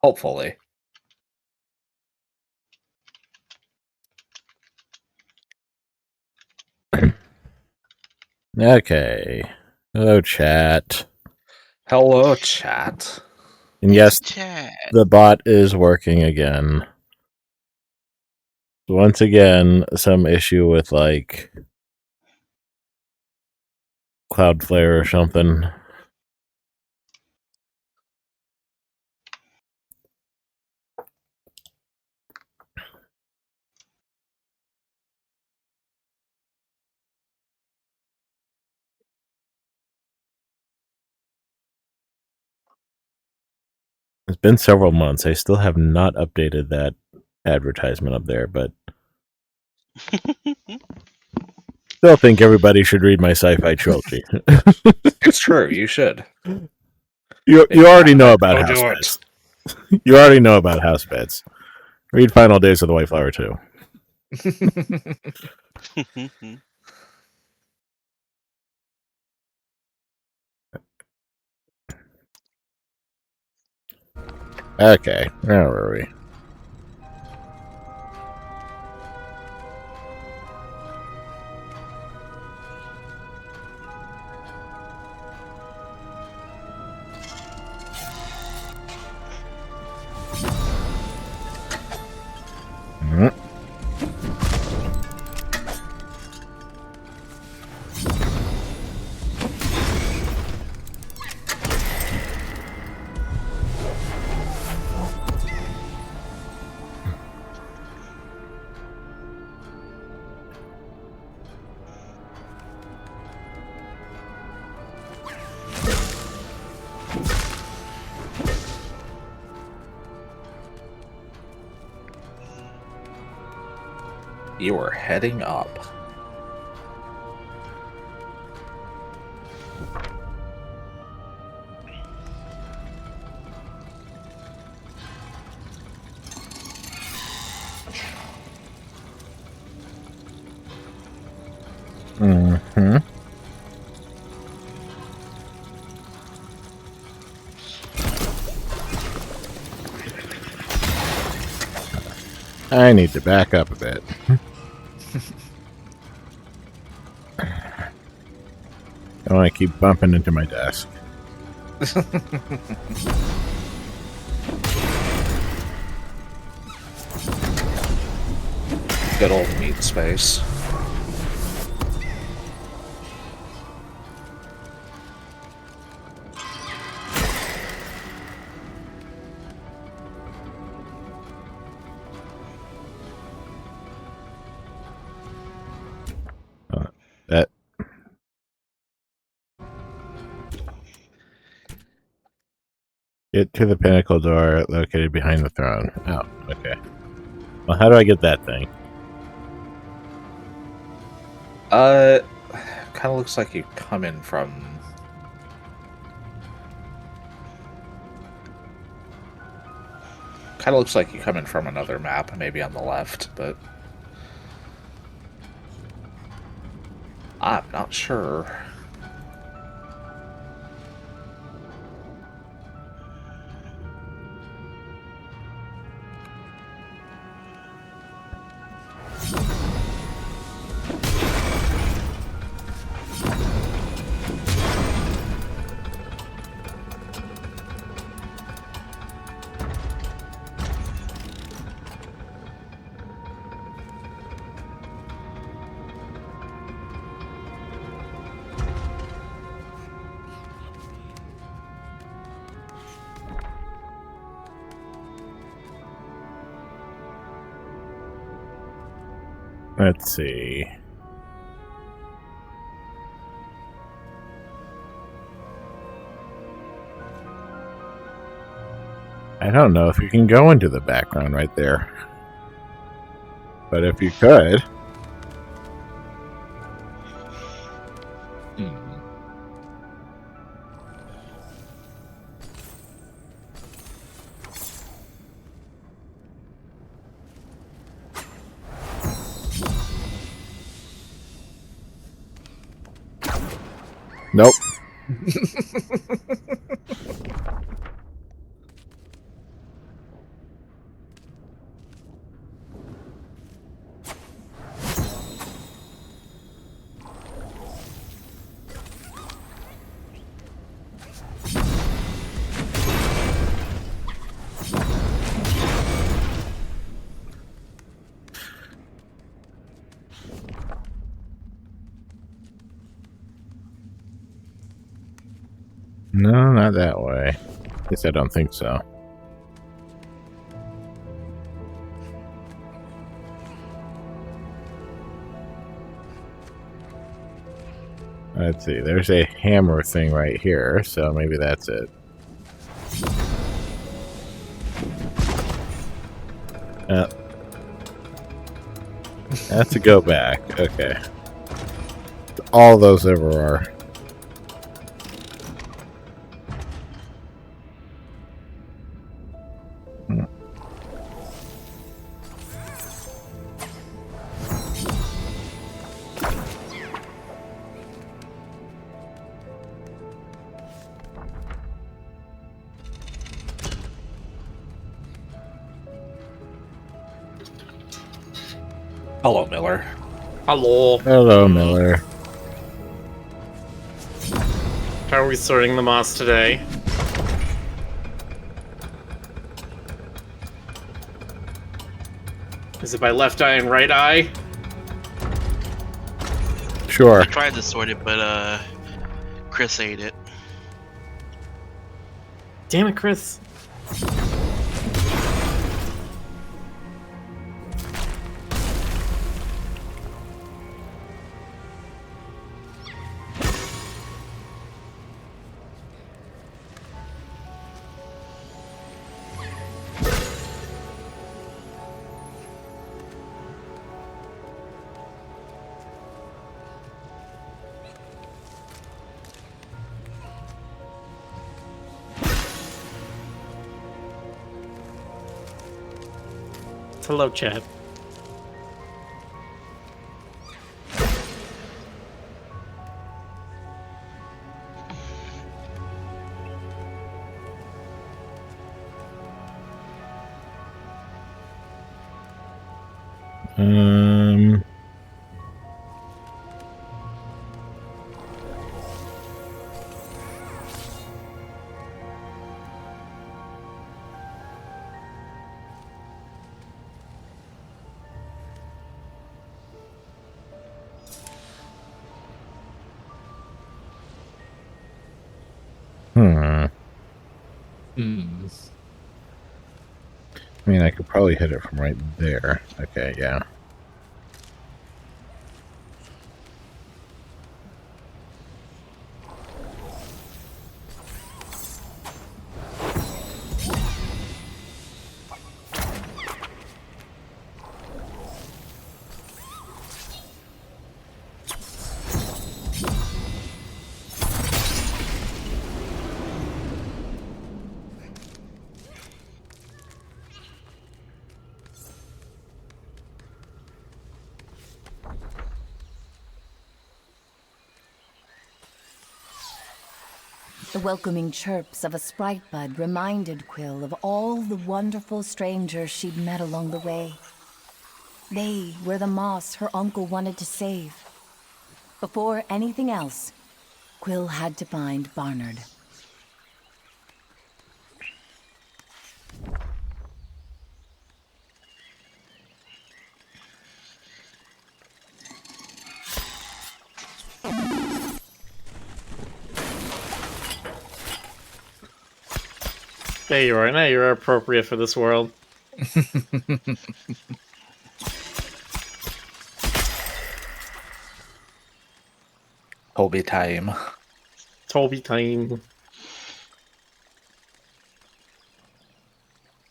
Hopefully. Okay. Hello, chat. Hello, chat. And yes, the bot is working again. Once again, some issue with, like, Cloudflare or something. It's been several months. I still have not updated that advertisement up there, but still think everybody should read my sci-fi trilogy. It's true. You should. You already know about Go house do beds. You already know about house beds. Read Final Days of the White Flower too. Okay, where were we? You are heading up. Mm-hmm. I need to back up a bit. I want to keep bumping into my desk. Good old meat space. That. Get to the pinnacle door located behind the throne. Oh, okay. Well, how do I get that thing? Kind of looks like you come in from... Kind of looks like you come in from another map, maybe on the left, but... I'm not sure. Let's see. I don't know if you can go into the background right there. But if you could... Nope. not that way. At least I don't think so. Let's see. There's a hammer thing right here, so maybe that's it. That's to go back. Okay. All those ever are. Hello, Miller. Hello. Hello, Miller. How are we sorting the moss today? Is it by left eye and right eye? Sure. I tried to sort it, but Chris ate it. Damn it, Chris. Hello, chat. Um. I mean, I could probably hit it from right there. Okay, yeah. The welcoming chirps of a sprite bud reminded Quill of all the wonderful strangers she'd met along the way. They were the moss her uncle wanted to save. Before anything else, Quill had to find Barnard. There you are. Now you're appropriate for this world. Toby time. Toby time.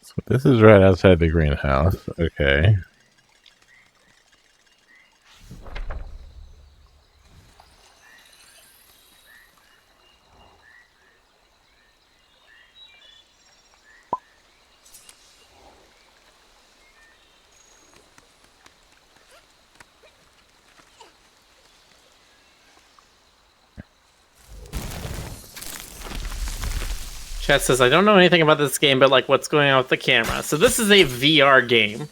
So this is right outside the greenhouse. Okay. Chat says, I don't know anything about this game, but like what's going on with the camera. So this is a VR game.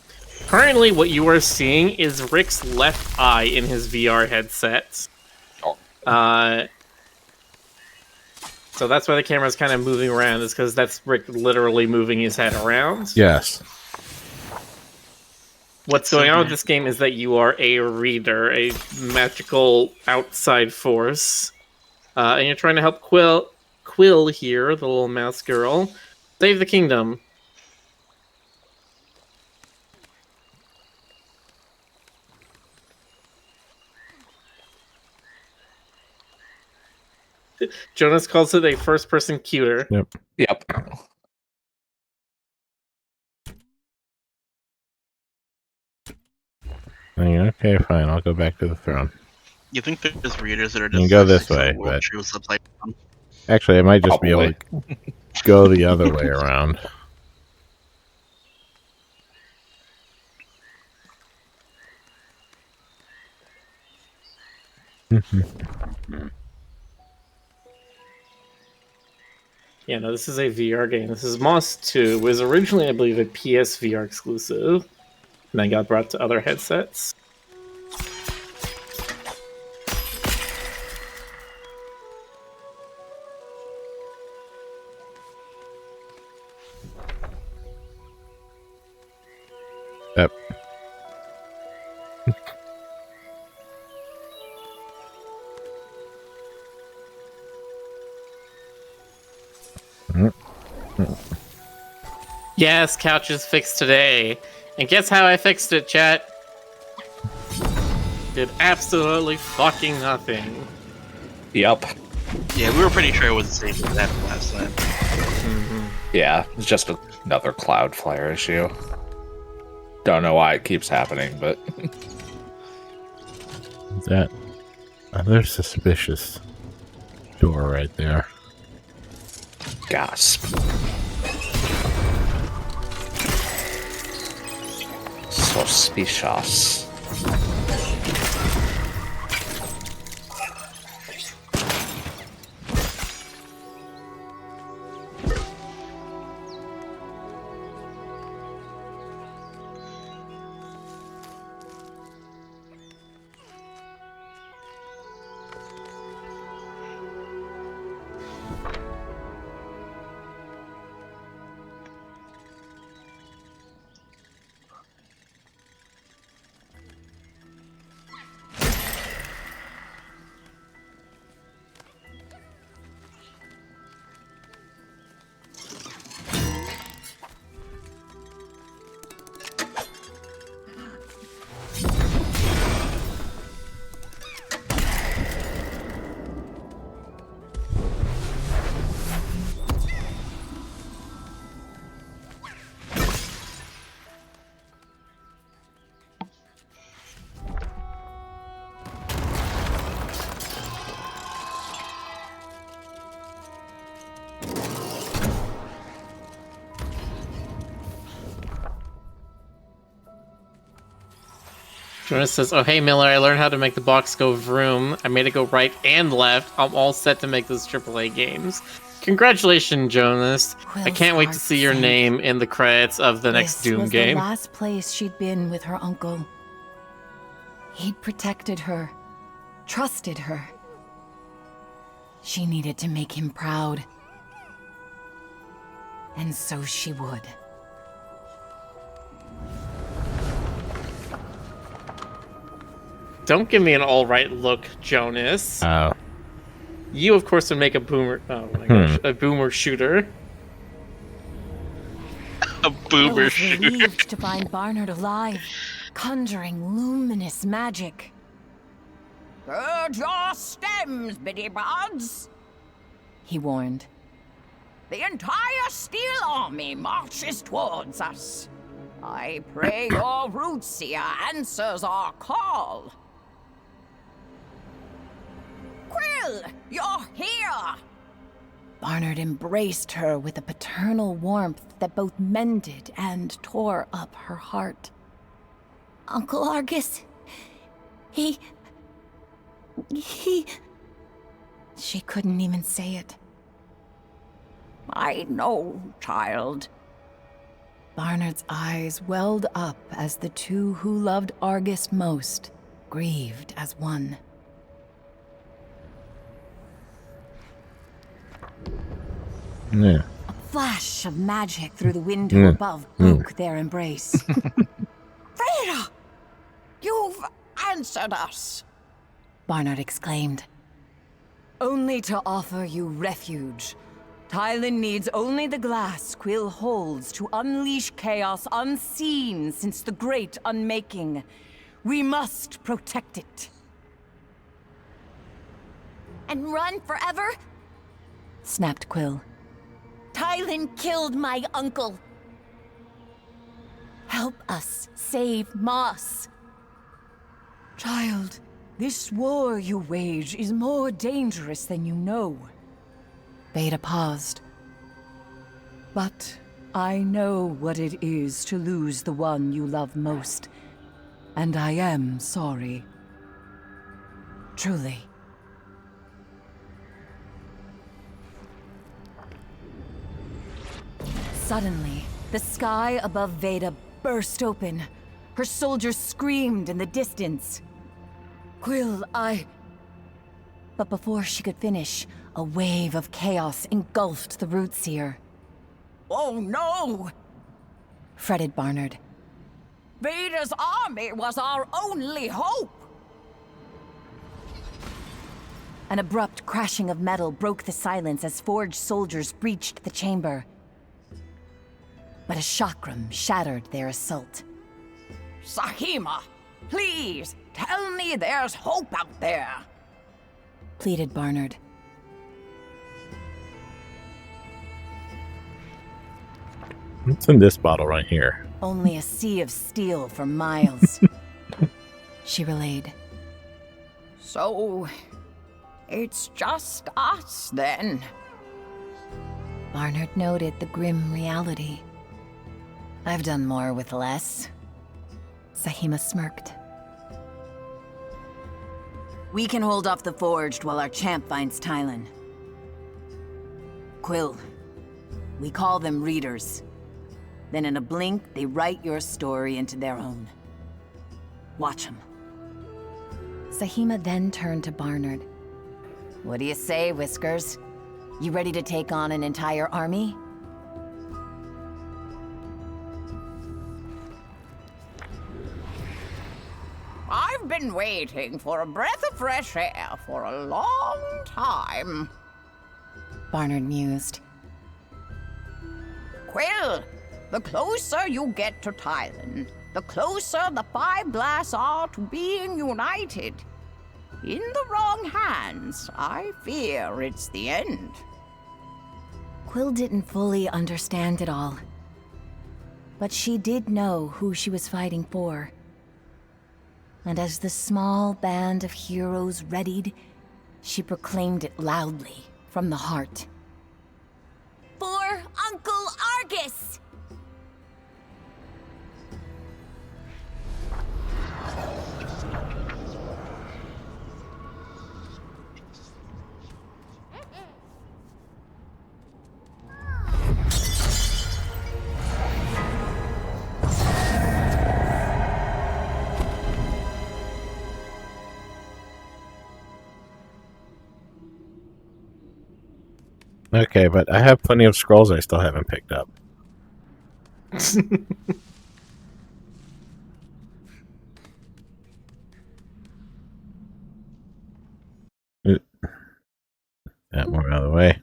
Currently, what you are seeing is Rick's left eye in his VR headset. So that's why the camera's kind of moving around, is because that's Rick literally moving his head around. Yes. What's going on with this game is that you are a reader, a magical outside force, and you're trying to help Quill Quill here, the little mouse girl. Save the kingdom. Jonas calls it a first-person cuter. Yep. Okay, fine. I'll go back to the throne. You think there's readers that are You just can go like, this 6 of way, World but- Truths upside down? Actually, I might just be able to go the other way around. Yeah, no, this is a VR game. This is Moss 2. It was originally, I believe, a PSVR exclusive. And then got brought to other headsets. Yep. Yes, couch is fixed today. And guess how I fixed it, chat? Did absolutely fucking nothing. Yep. Yeah, we were pretty sure it was the same thing that happened last time. Yeah, it's just another Cloudflare issue. Don't know why it keeps happening, but That other suspicious door right there. gasp. Suspicious. Jonas says, "Oh hey Miller, I learned how to make the box go vroom. I made it go right and left. I'm all set to make those AAA games." Congratulations, Jonas. I can't wait to see your name in the credits of the next Doom was game. The last place she'd been with her uncle. He'd protected her, trusted her. She needed to make him proud. And so she would. Don't give me an all right look, Jonas. Oh. You, of course, would make a boomer. Oh my gosh, a boomer shooter. A I boomer was shooter. relieved to find Barnard alive, conjuring luminous magic. Gird your stems, biddy buds. He warned. The entire Steel Army marches towards us. I pray your root seer answers our call. Quill, you're here! Barnard embraced her with a paternal warmth that both mended and tore up her heart. Uncle Argus, he... She couldn't even say it. I know, child. Barnard's eyes welled up as the two who loved Argus most grieved as one. Yeah. A flash of magic through the window above broke their embrace. Freda! You've answered us. Barnard exclaimed. Only to offer you refuge. Tylen needs only the glass Quill holds to unleash chaos unseen since the Great Unmaking. We must protect it. And run forever? Snapped Quill. Tylen killed my uncle. Help us save Moss. Child, this war you wage is more dangerous than you know. Veda paused. But I know what it is to lose the one you love most. And I am sorry. Truly. Suddenly, the sky above Veda burst open. Her soldiers screamed in the distance. Quill, But before she could finish, a wave of chaos engulfed the Root Seer. Oh no! Fretted Barnard. Veda's army was our only hope! An abrupt crashing of metal broke the silence as forged soldiers breached the chamber. But a chakram shattered their assault. Sahima, please, tell me there's hope out there! Pleaded Barnard. What's in this bottle right here? Only a sea of steel for miles. She relayed. So, it's just us then? Barnard noted the grim reality. I've done more with less. Sahima smirked. We can hold off the Forged while our champ finds Tylen. Quill, we call them readers. Then in a blink, they write your story into their own. Watch them. Sahima then turned to Barnard. What do you say, Whiskers? You ready to take on an entire army? I've been waiting for a breath of fresh air for a long time. Barnard mused. Quill, the closer you get to Tylen, the closer the Five Blasts are to being united. In the wrong hands, I fear it's the end. Quill didn't fully understand it all. But she did know who she was fighting for. And as the small band of heroes readied, she proclaimed it loudly from the heart. For Uncle Argus! Okay, but I have plenty of scrolls I still haven't picked up. That one out of the way.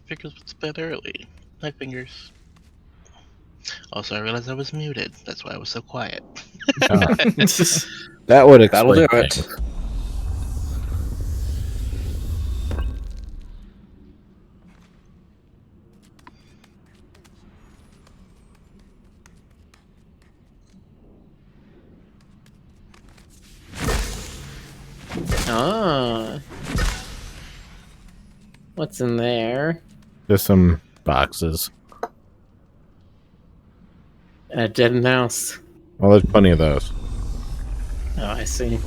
fingers went to bed early. My fingers. Also, I realized I was muted. That's why I was so quiet. That would That'll do explain it. things. Ah. What's in there? Just some boxes. A dead mouse. Well, there's plenty of those. Oh, I see.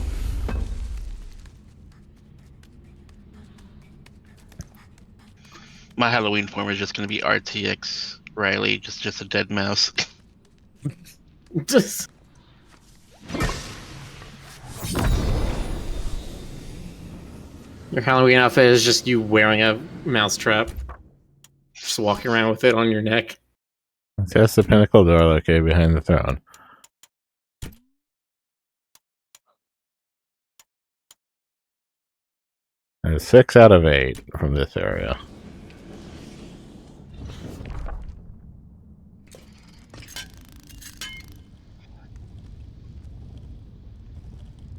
My Halloween form is just going to be RTX Riley, just a dead mouse. Just. Your Halloween outfit is just you wearing a mousetrap. Just walking around with it on your neck. That's the pinnacle door located behind the throne. And 6 out of 8 from this area.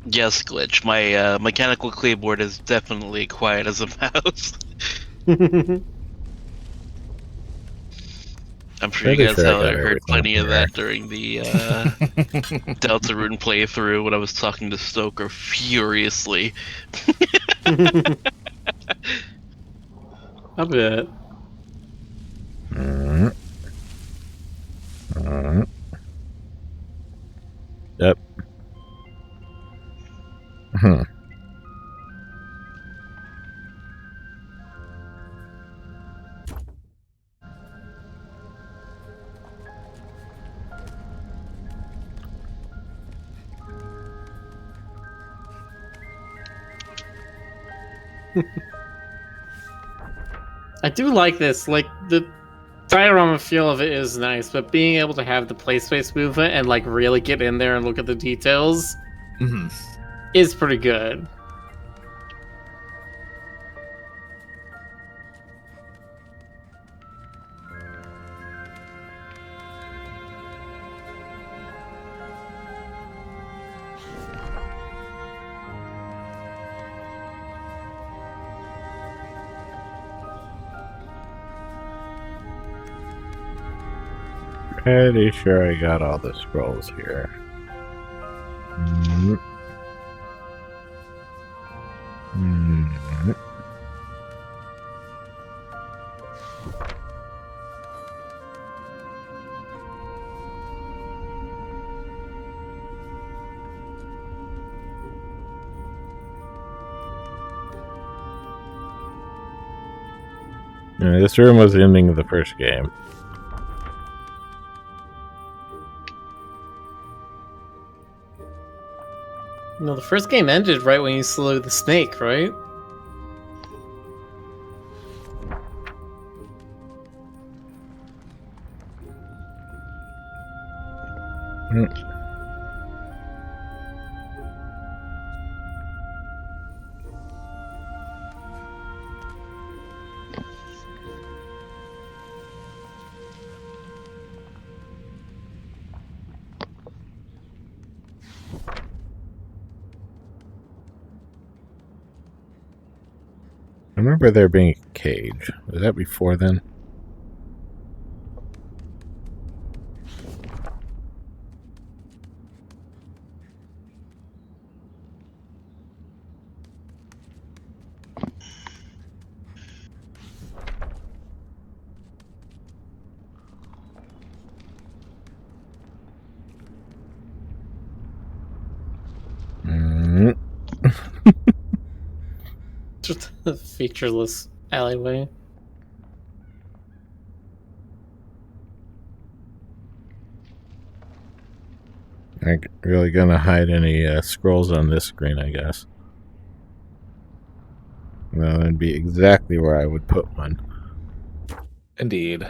Yes, Glitch. My mechanical keyboard is definitely quiet as a mouse. I'm sure Pretty you guys sure I got heard everything plenty of here. that during the Deltarune playthrough when I was talking to Stoker furiously. I bet. Mm. Mm. Yep. Hmm. I do like this. Like, the diorama feel of it is nice, but being able to have the play space movement and, like, really get in there and look at the details is pretty good. Pretty sure I got all the scrolls here. Mm. Mm. Yeah, this room was the ending of the first game. No, the first game ended right when you slew the snake, right? Mm. I remember there being a cage. Was that before then? Mm. Just a featureless alleyway. I'm really gonna hide any scrolls on this screen, I guess. Well, that'd be exactly where I would put one. Indeed.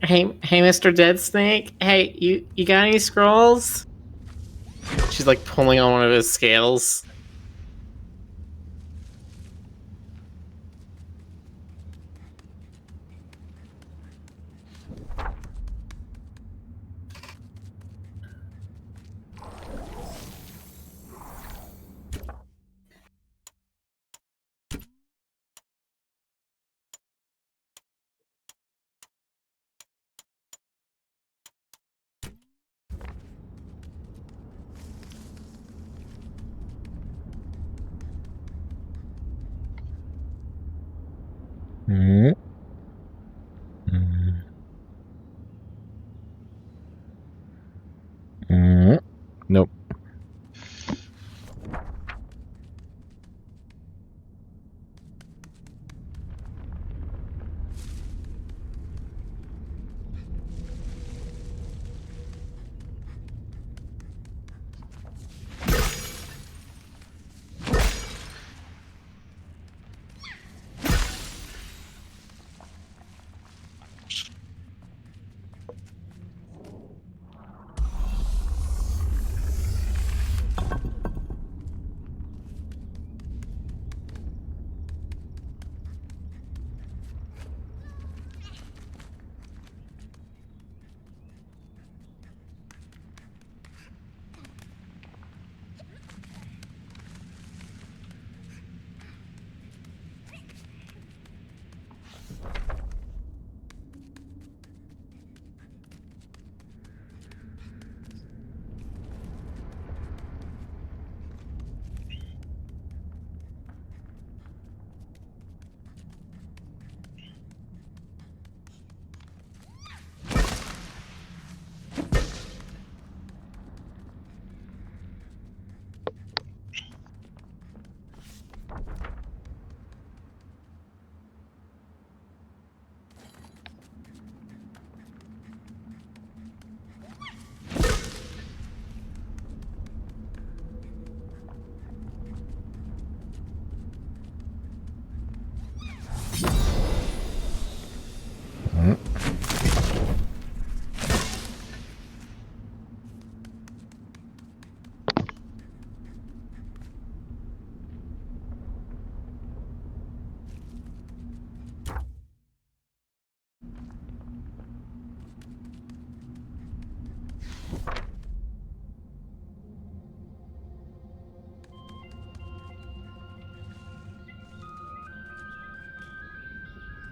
Hey, Mr. Dead Snake. Hey, you got any scrolls? She's like pulling on one of his scales. Mm. Mm. Mm. Nope.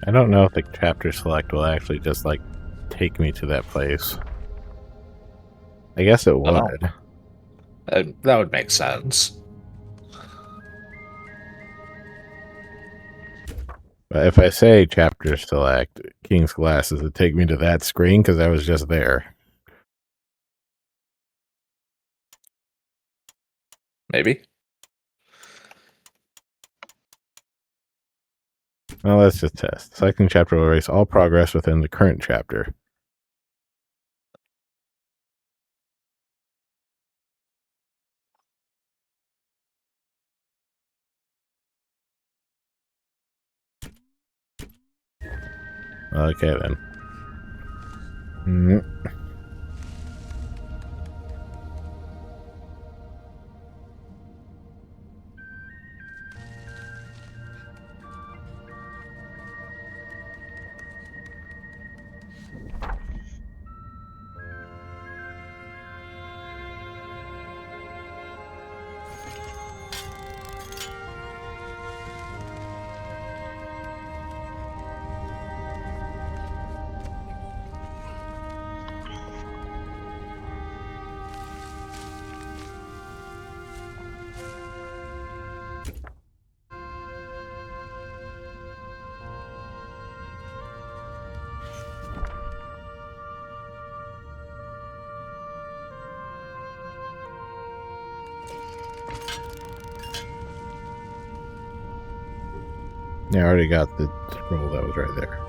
I don't know if the chapter select will actually just like take me to that place. I guess it would. That would make sense. But if I say chapter select King's Glass, does it take me to that screen? Because I was just there. Maybe. Well, let's just test. Selecting chapter will erase all progress within the current chapter. Okay, then. Yeah, I already got the scroll that was right there.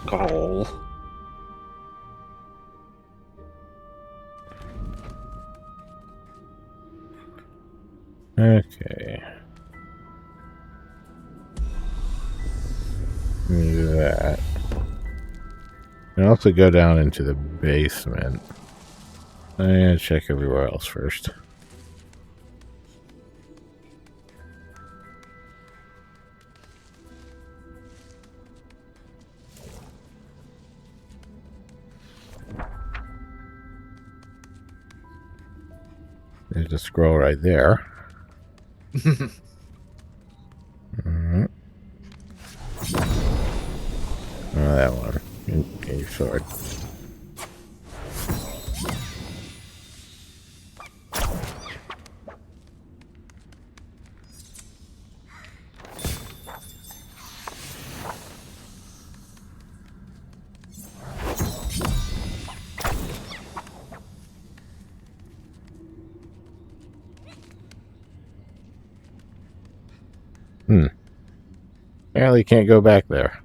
Goal. Okay. Do that. also go down into the basement. I'm gonna check everywhere else first. There's a scroll right there. Mm-hmm. Oh, that one. Get your sword. Apparently can't go back there.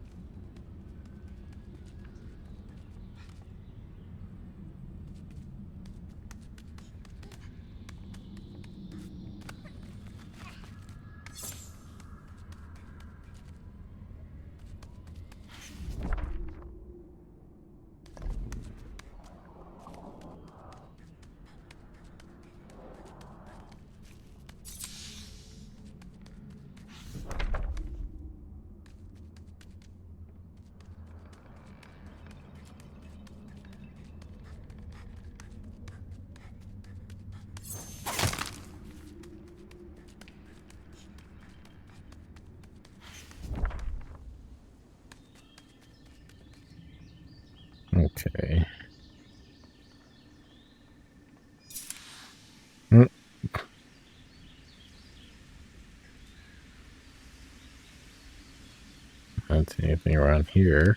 Okay. I don't see anything around here.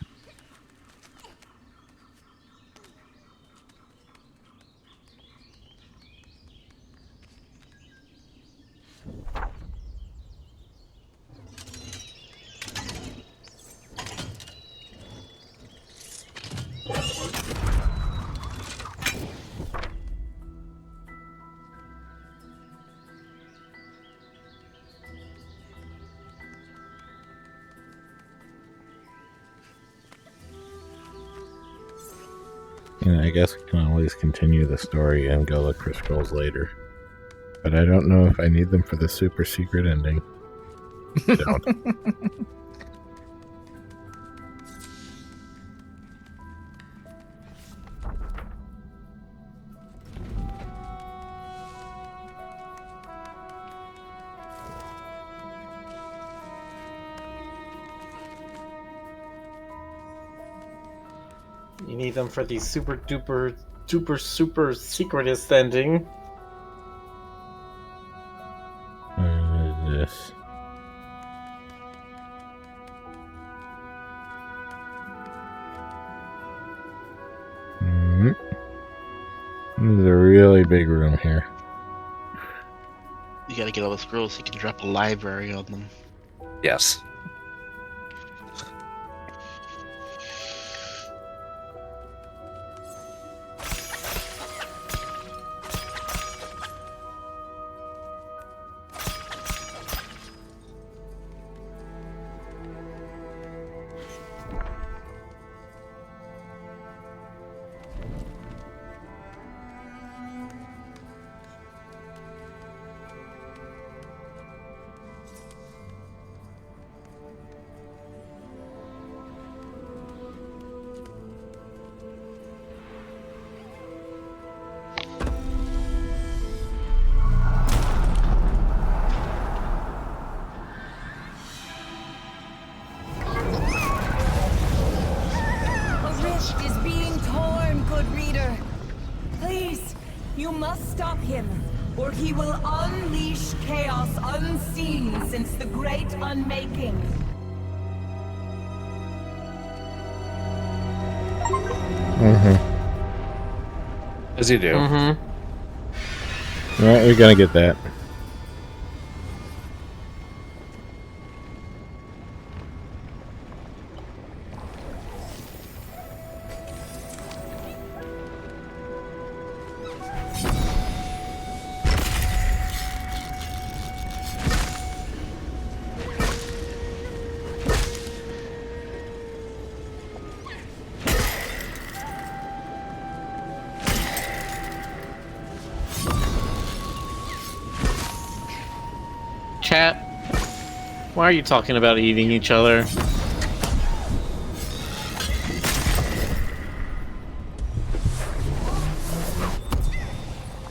And I guess we can always continue the story and go look for scrolls later. But I don't know if I need them for the super secret ending. Don't. You need them for the super duper super secretest ending. What is this? This is a really big room here. You gotta get all the scrolls so you can drop a library on them. Yes. A rift is being torn, good reader. Please, you must stop him, or he will unleash chaos unseen since the great unmaking. As you do. Alright, we're gonna get that. chat? Why are you talking about eating each other?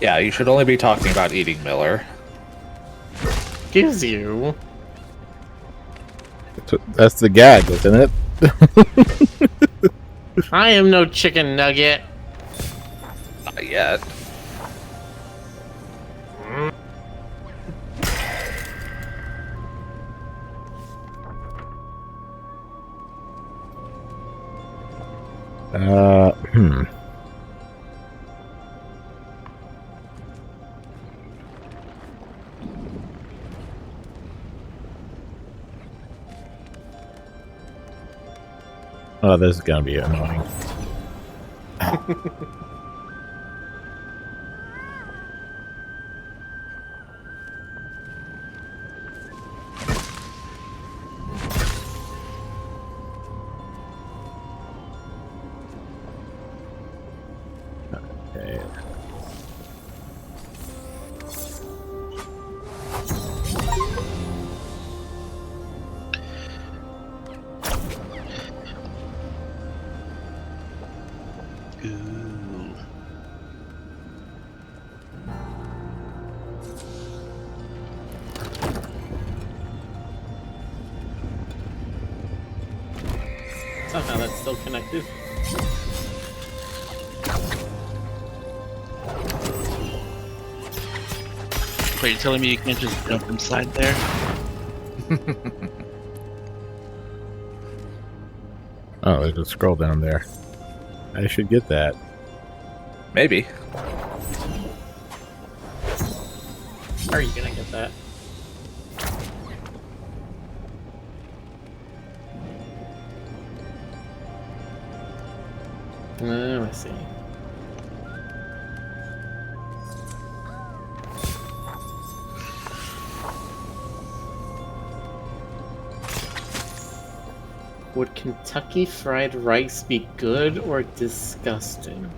Yeah, you should only be talking about eating Miller. Gives you. That's the gag, isn't it? I am no chicken nugget. Not yet. Hmm. Oh, this is gonna be annoying. Okay. Ooh. Somehow that's still connected. Wait, you're telling me you can't just jump inside there? Oh, there's a scroll down there. I should get that. Maybe. How are you gonna get that? Oh, I see. Would Kentucky Fried Rice be good or disgusting?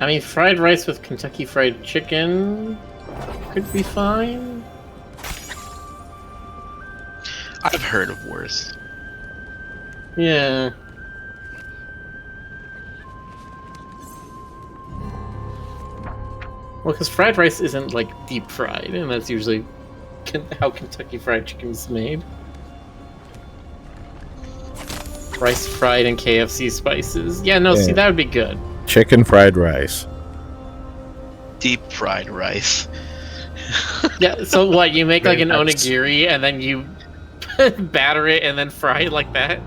I mean, fried rice with Kentucky Fried Chicken could be fine. I've heard of worse. Yeah. Well, because fried rice isn't, like, deep fried, and that's usually how Kentucky Fried Chicken is made. Rice fried in KFC spices. Yeah, no, see, Yeah. that would be good. Chicken fried rice. Deep fried rice. Yeah, so what, you make, like, Very an nice. onigiri, and then you batter it, and then fry it like that?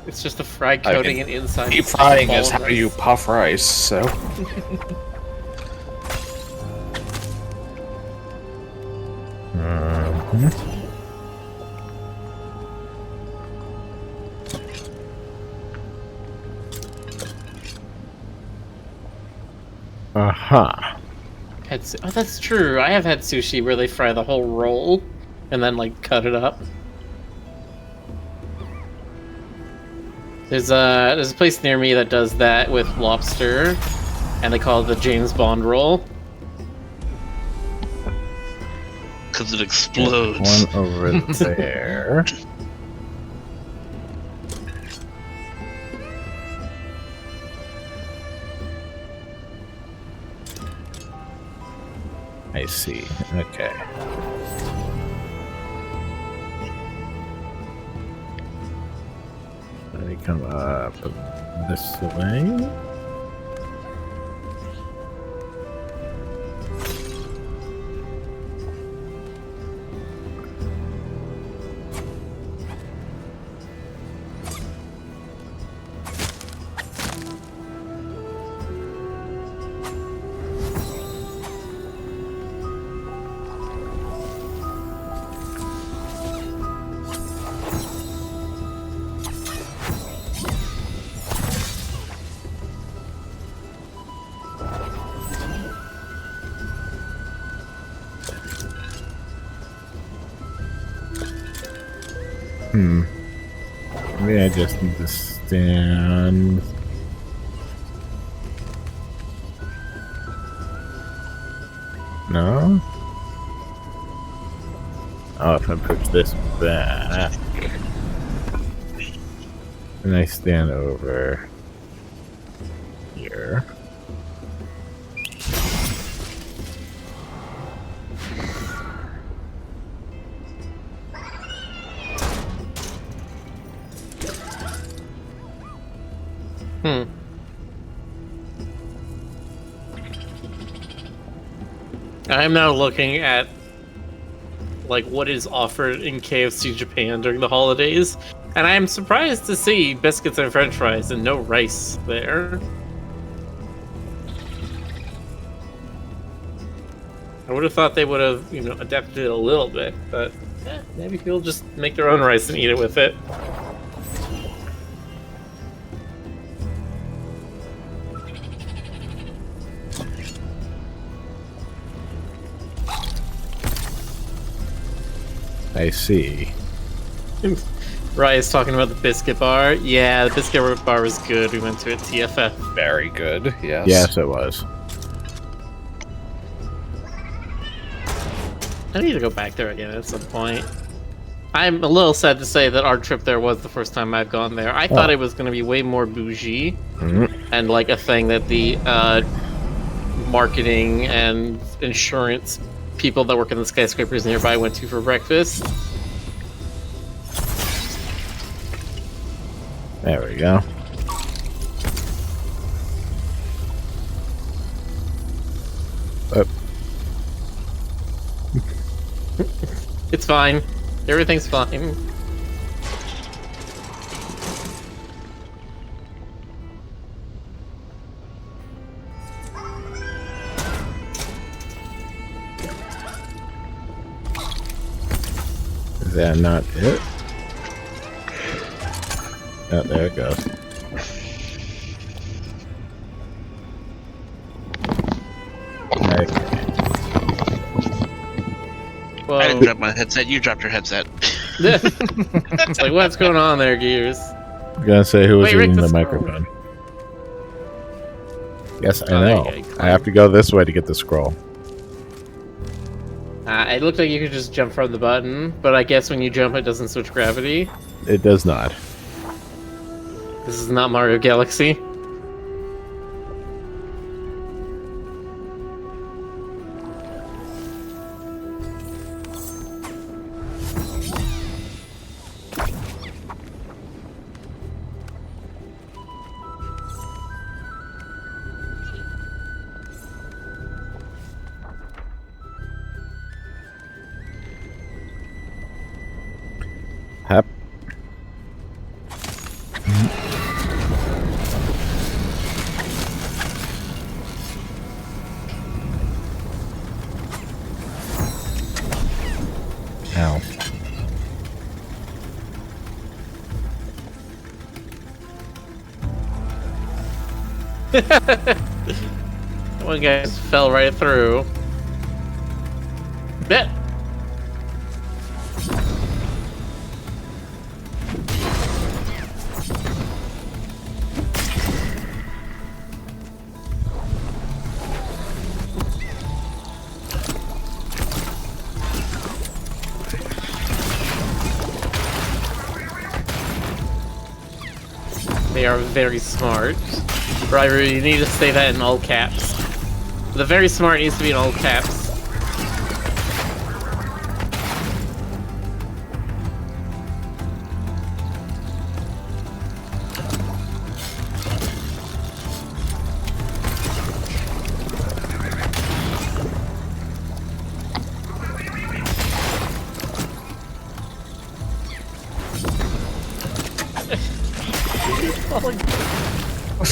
It's just a fried I coating mean, and inside. Deep it's just a frying ball is of how rice. you puff rice, so. Mhm. Aha. Oh, that's true. I have had sushi where they fry the whole roll and then, like, cut it up. There's a place near me that does that with lobster, and they call it the James Bond roll. Because it explodes. One over there. I see. Okay. Let me come up this way. Maybe I just need to stand. No? Oh, if I push this back. And I stand over here. I'm now looking at like what is offered in KFC Japan during the holidays, and I am surprised to see biscuits and French fries and no rice there. I would have thought they would have, adapted it a little bit, but maybe people just make their own rice and eat it with it. I see. Ryan's talking about the biscuit bar. Yeah, the biscuit bar was good. We went to it TFF. Very good. Yes. Yes, it was. I need to go back there again at some point. I'm a little sad to say that our trip there was the first time I've gone there. I thought it was going to be way more bougie and like a thing that the marketing and insurance people that work in the skyscrapers nearby went to for breakfast. There we go. Oh. It's fine. Everything's fine. Is that not it? Oh, there it goes. Okay. Whoa. I didn't drop my headset. You dropped your headset. It's like, what's going on there, Gears? I'm gonna say who was Wait, Rick, eating the this- microphone. Yes, I Oh, there know. you go. I have to go this way to get the scroll. It looked like you could just jump from the button, but I guess when you jump, it doesn't switch gravity. It does not. This is not Mario Galaxy. Hap. Ow. One guy just fell right through. Bet. They are very smart. Driver, you need to say that in all caps. The very smart needs to be in all caps.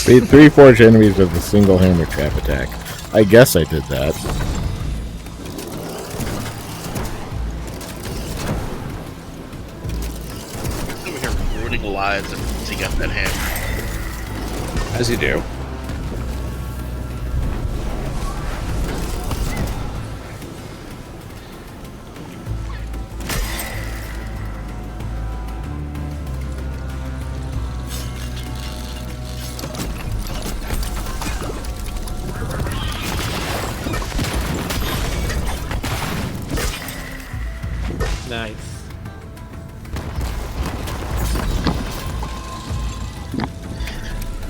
Beat 3 forged enemies with a single hammer trap attack. I guess I did that. Over here ruining lives to get that hammer. As you do.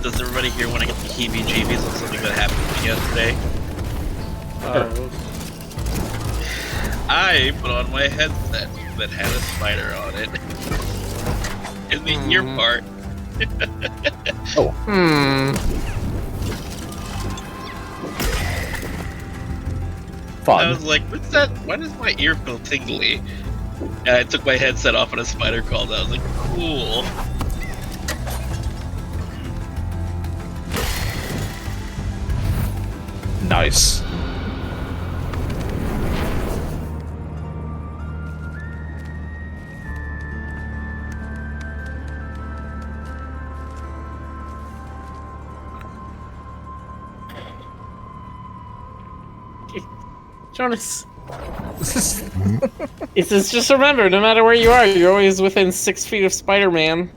Does everybody here want to get the heebie-jeebies on something that happened to me yesterday? I put on my headset that had a spider on it. In the ear part. Fun. I was like, what's that? Why does my ear feel tingly? And I took my headset off and a spider crawled out. I was like, cool. Nice. Jonas. It's just remember, no matter where you are, you're always within 6 feet of Spider-Man.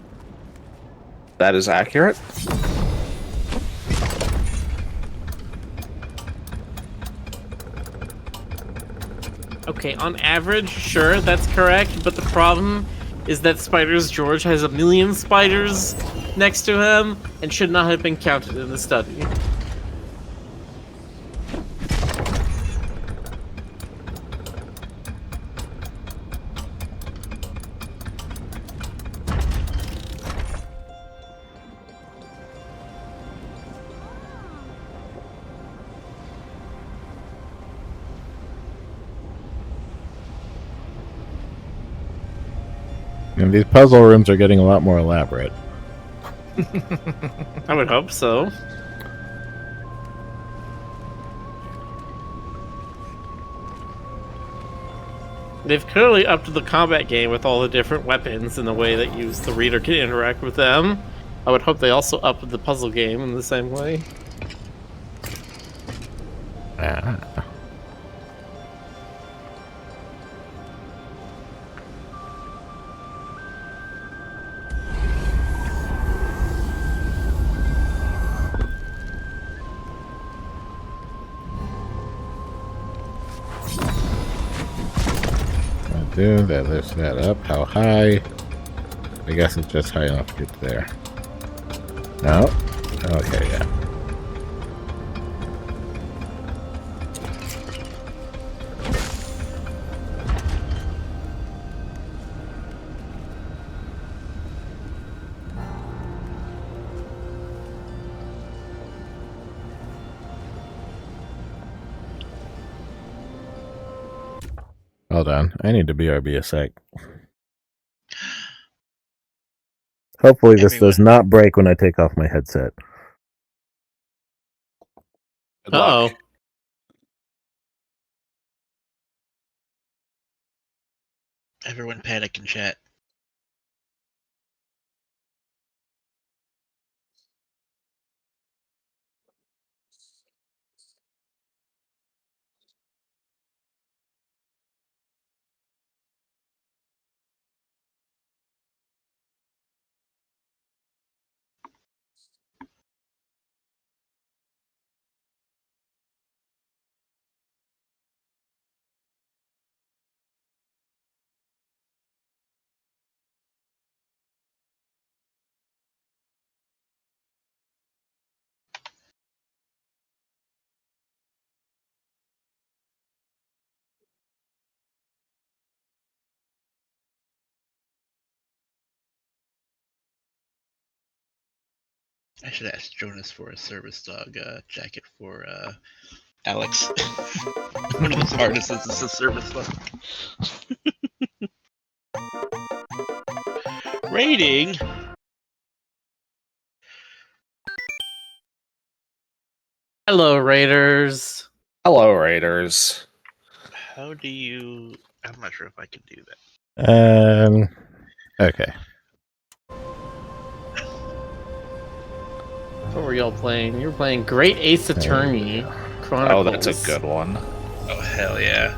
That is accurate. Okay, on average, sure, that's correct, but the problem is that Spiders George has a million spiders next to him and should not have been counted in the study. And these puzzle rooms are getting a lot more elaborate. I would hope so. They've clearly upped the combat game with all the different weapons and the way that the reader can interact with them. I would hope they also upped the puzzle game in the same way. Ah. Do that lifts that up. How high? I guess it's just high enough to get there. No? Okay, yeah. Hold on. I need to BRB a sec. Hopefully this does not break when I take off my headset. Good luck. Uh-oh. Everyone panic in chat. I should ask Jonas for a service dog jacket for Alex. One of those artists is a service dog. Rating. Hello, Raiders. Hello, Raiders. How do you? I'm not sure if I can do that. Okay. What were y'all playing? You were playing Great Ace Attorney Chronicles. Oh, that's a good one. Oh hell yeah!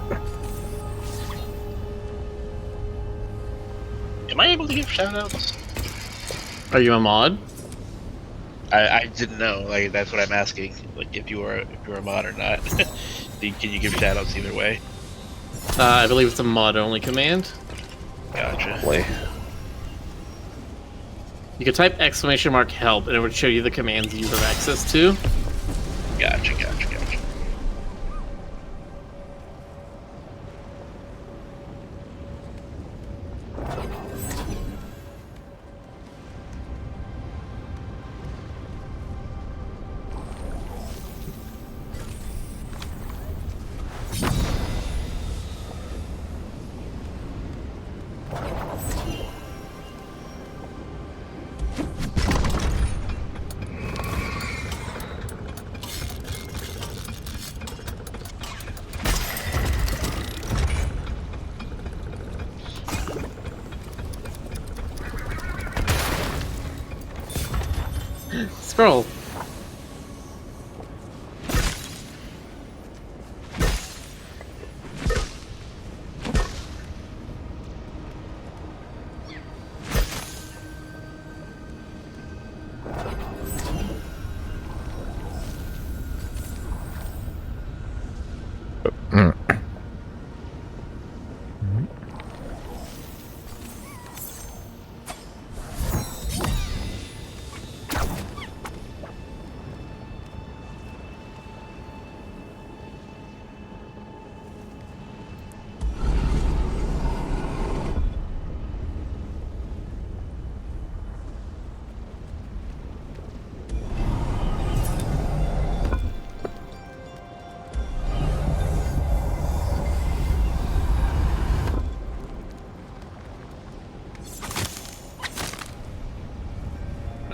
Am I able to give shoutouts? Are you a mod? I didn't know. Like that's what I'm asking. Like if you're a mod or not. Can you give shoutouts either way? I believe it's a mod-only command. Gotcha. Probably. You could type !help and it would show you the commands you have access to. Gotcha. Scroll.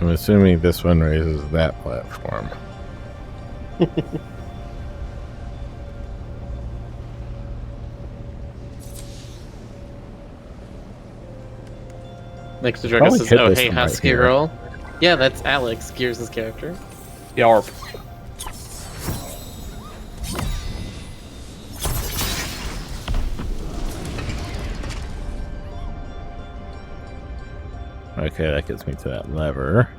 I'm assuming this one raises that platform. Next to Draco Probably says, hit "Oh this hey, one right Husky here. girl." Yeah, that's Alex, Gears' character. Yarp. Okay, that gets me to that lever.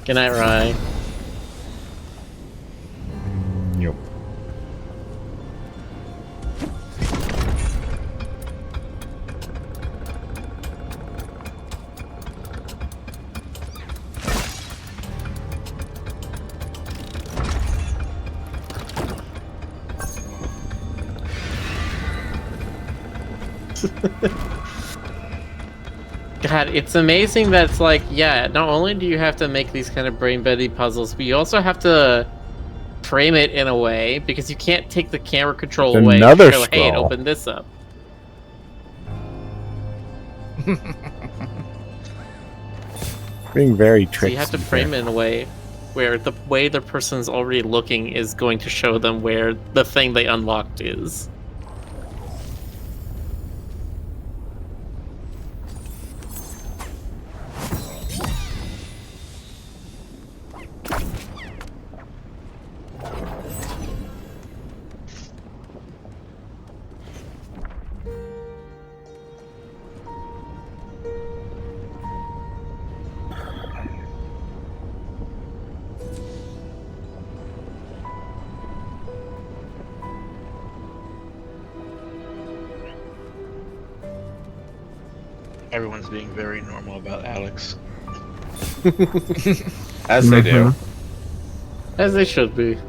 Good night, Rye. Yep. God, it's amazing that it's like, yeah, not only do you have to make these kind of brain-bending puzzles, but you also have to frame it in a way, because you can't take the camera control It's away another and show, hey, scroll. open this up. Being very So tricky. you have to frame it in a way where the way the person's already looking is going to show them where the thing they unlocked is. Everyone's being very normal about Alex. As they do. As they should be.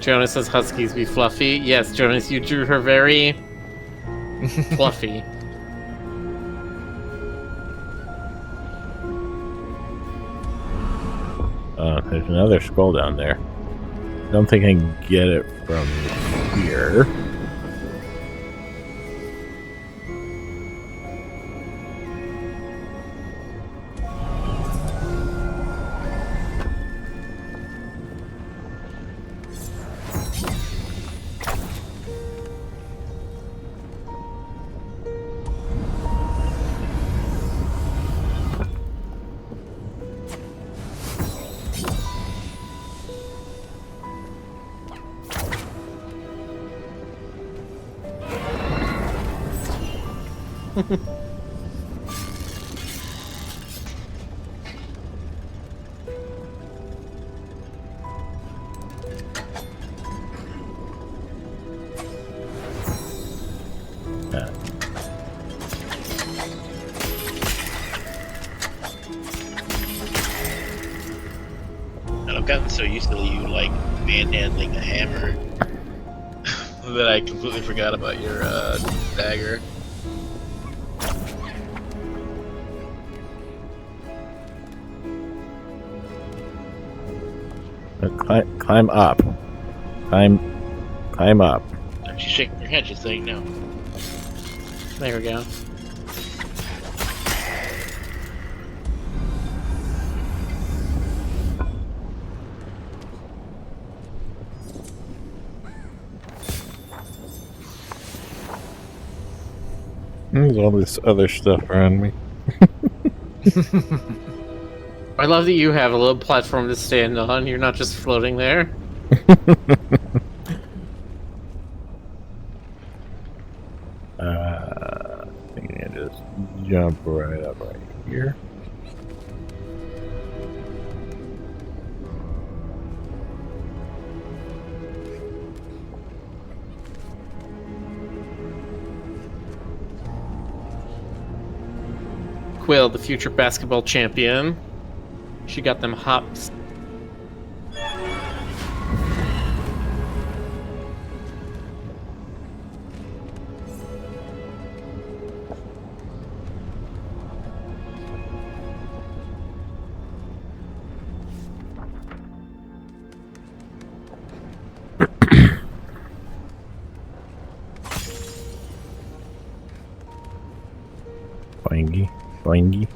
Jonas says huskies be fluffy. Yes, Jonas, you drew her very fluffy. There's another scroll down there. Don't think I can get it from here. And I've gotten so used to you like manhandling a hammer that I completely forgot about your dagger. Climb up. Climb up. She's shaking her head, she's saying no. There we go. There's all this other stuff around me. I love that you have a little platform to stand on. You're not just floating there. I think I just jump right up right here. Quill, the future basketball champion. She got them hops. Boingy, boingy.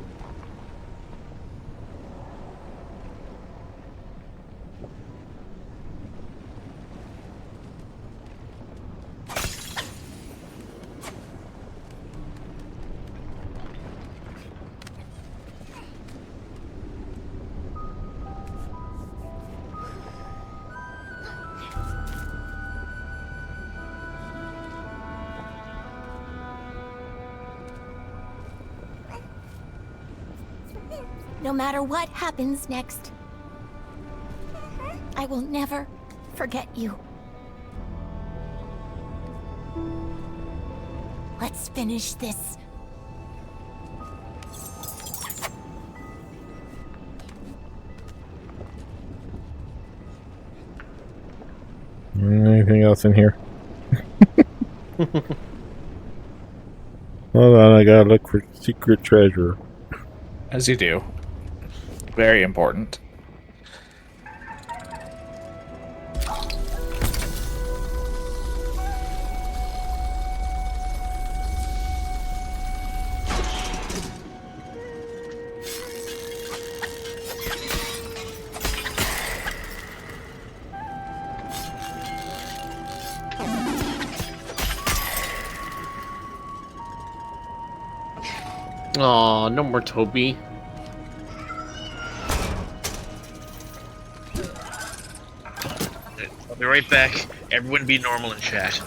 No matter what happens next, I will never forget you. Let's finish this. Anything else in here? Hold on, I gotta look for secret treasure. As you do. Very important. Aw, no more Toby. I'll be right back. Everyone be normal in chat.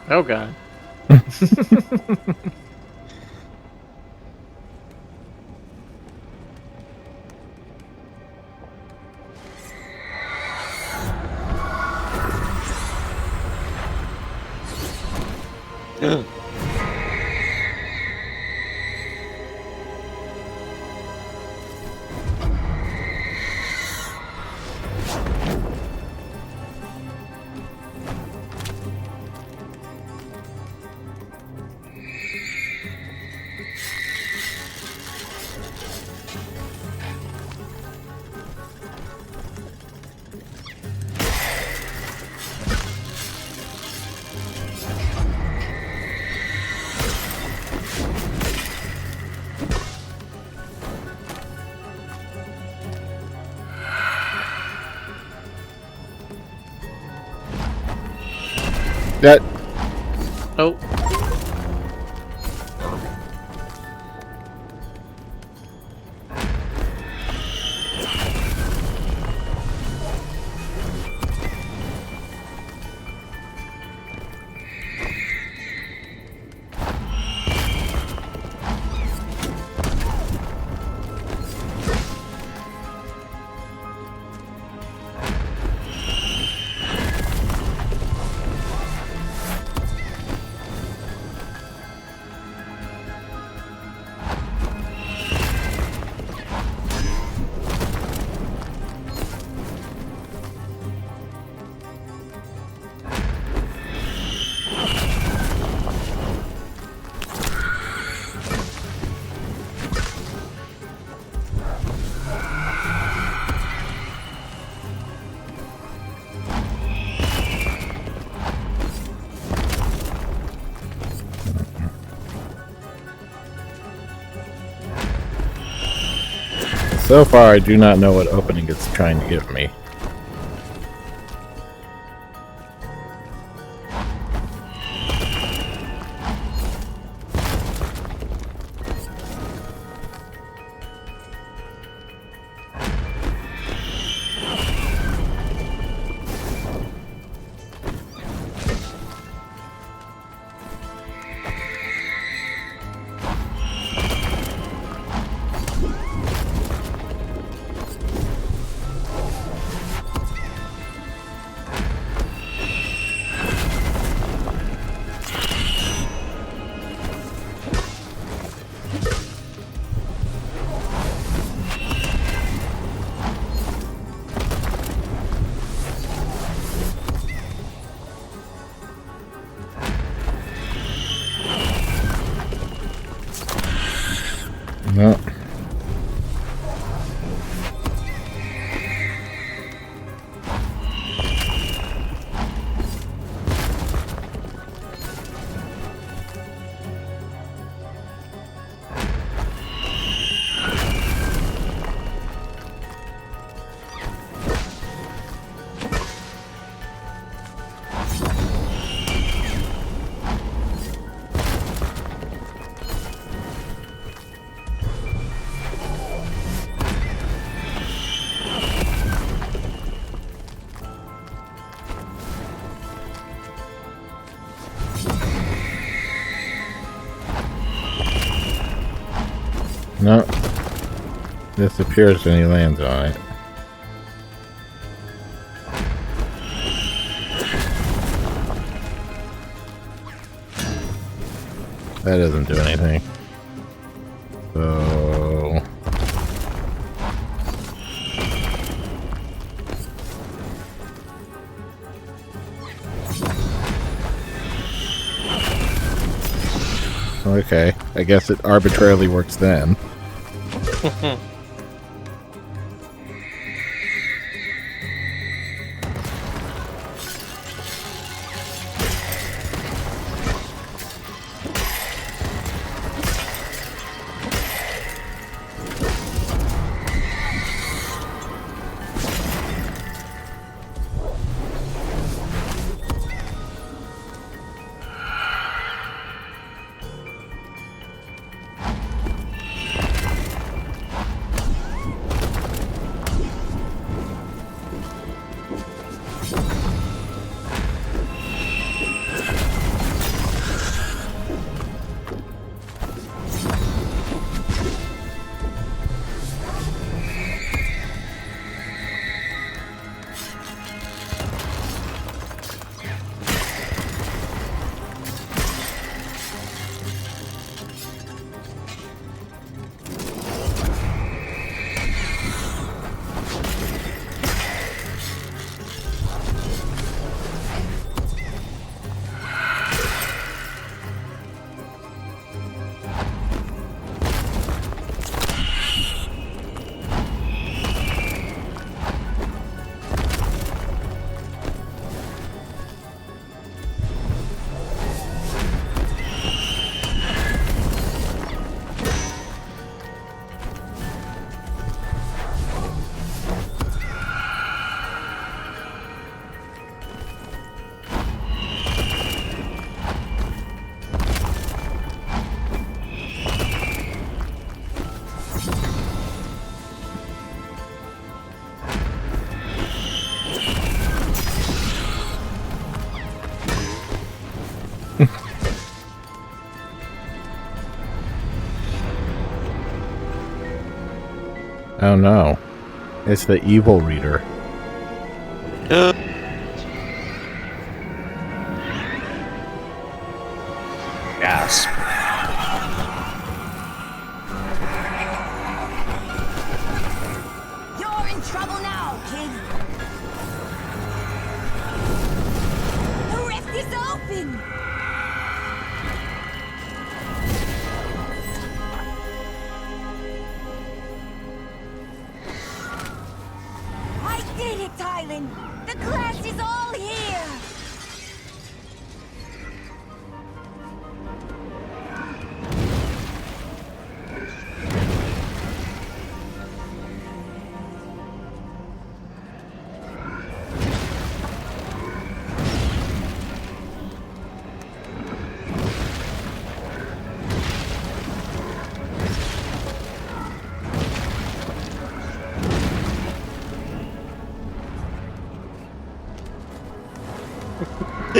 Oh god. That Oh. So far, I do not know what opening it's trying to give me. No. No. Disappears when he lands on it. That doesn't do anything. So... okay, I guess it arbitrarily works then. Oh no. It's the evil reader. Yes. You're in trouble now, kid. The rift is open. I did it, Tylen. The glass is all here.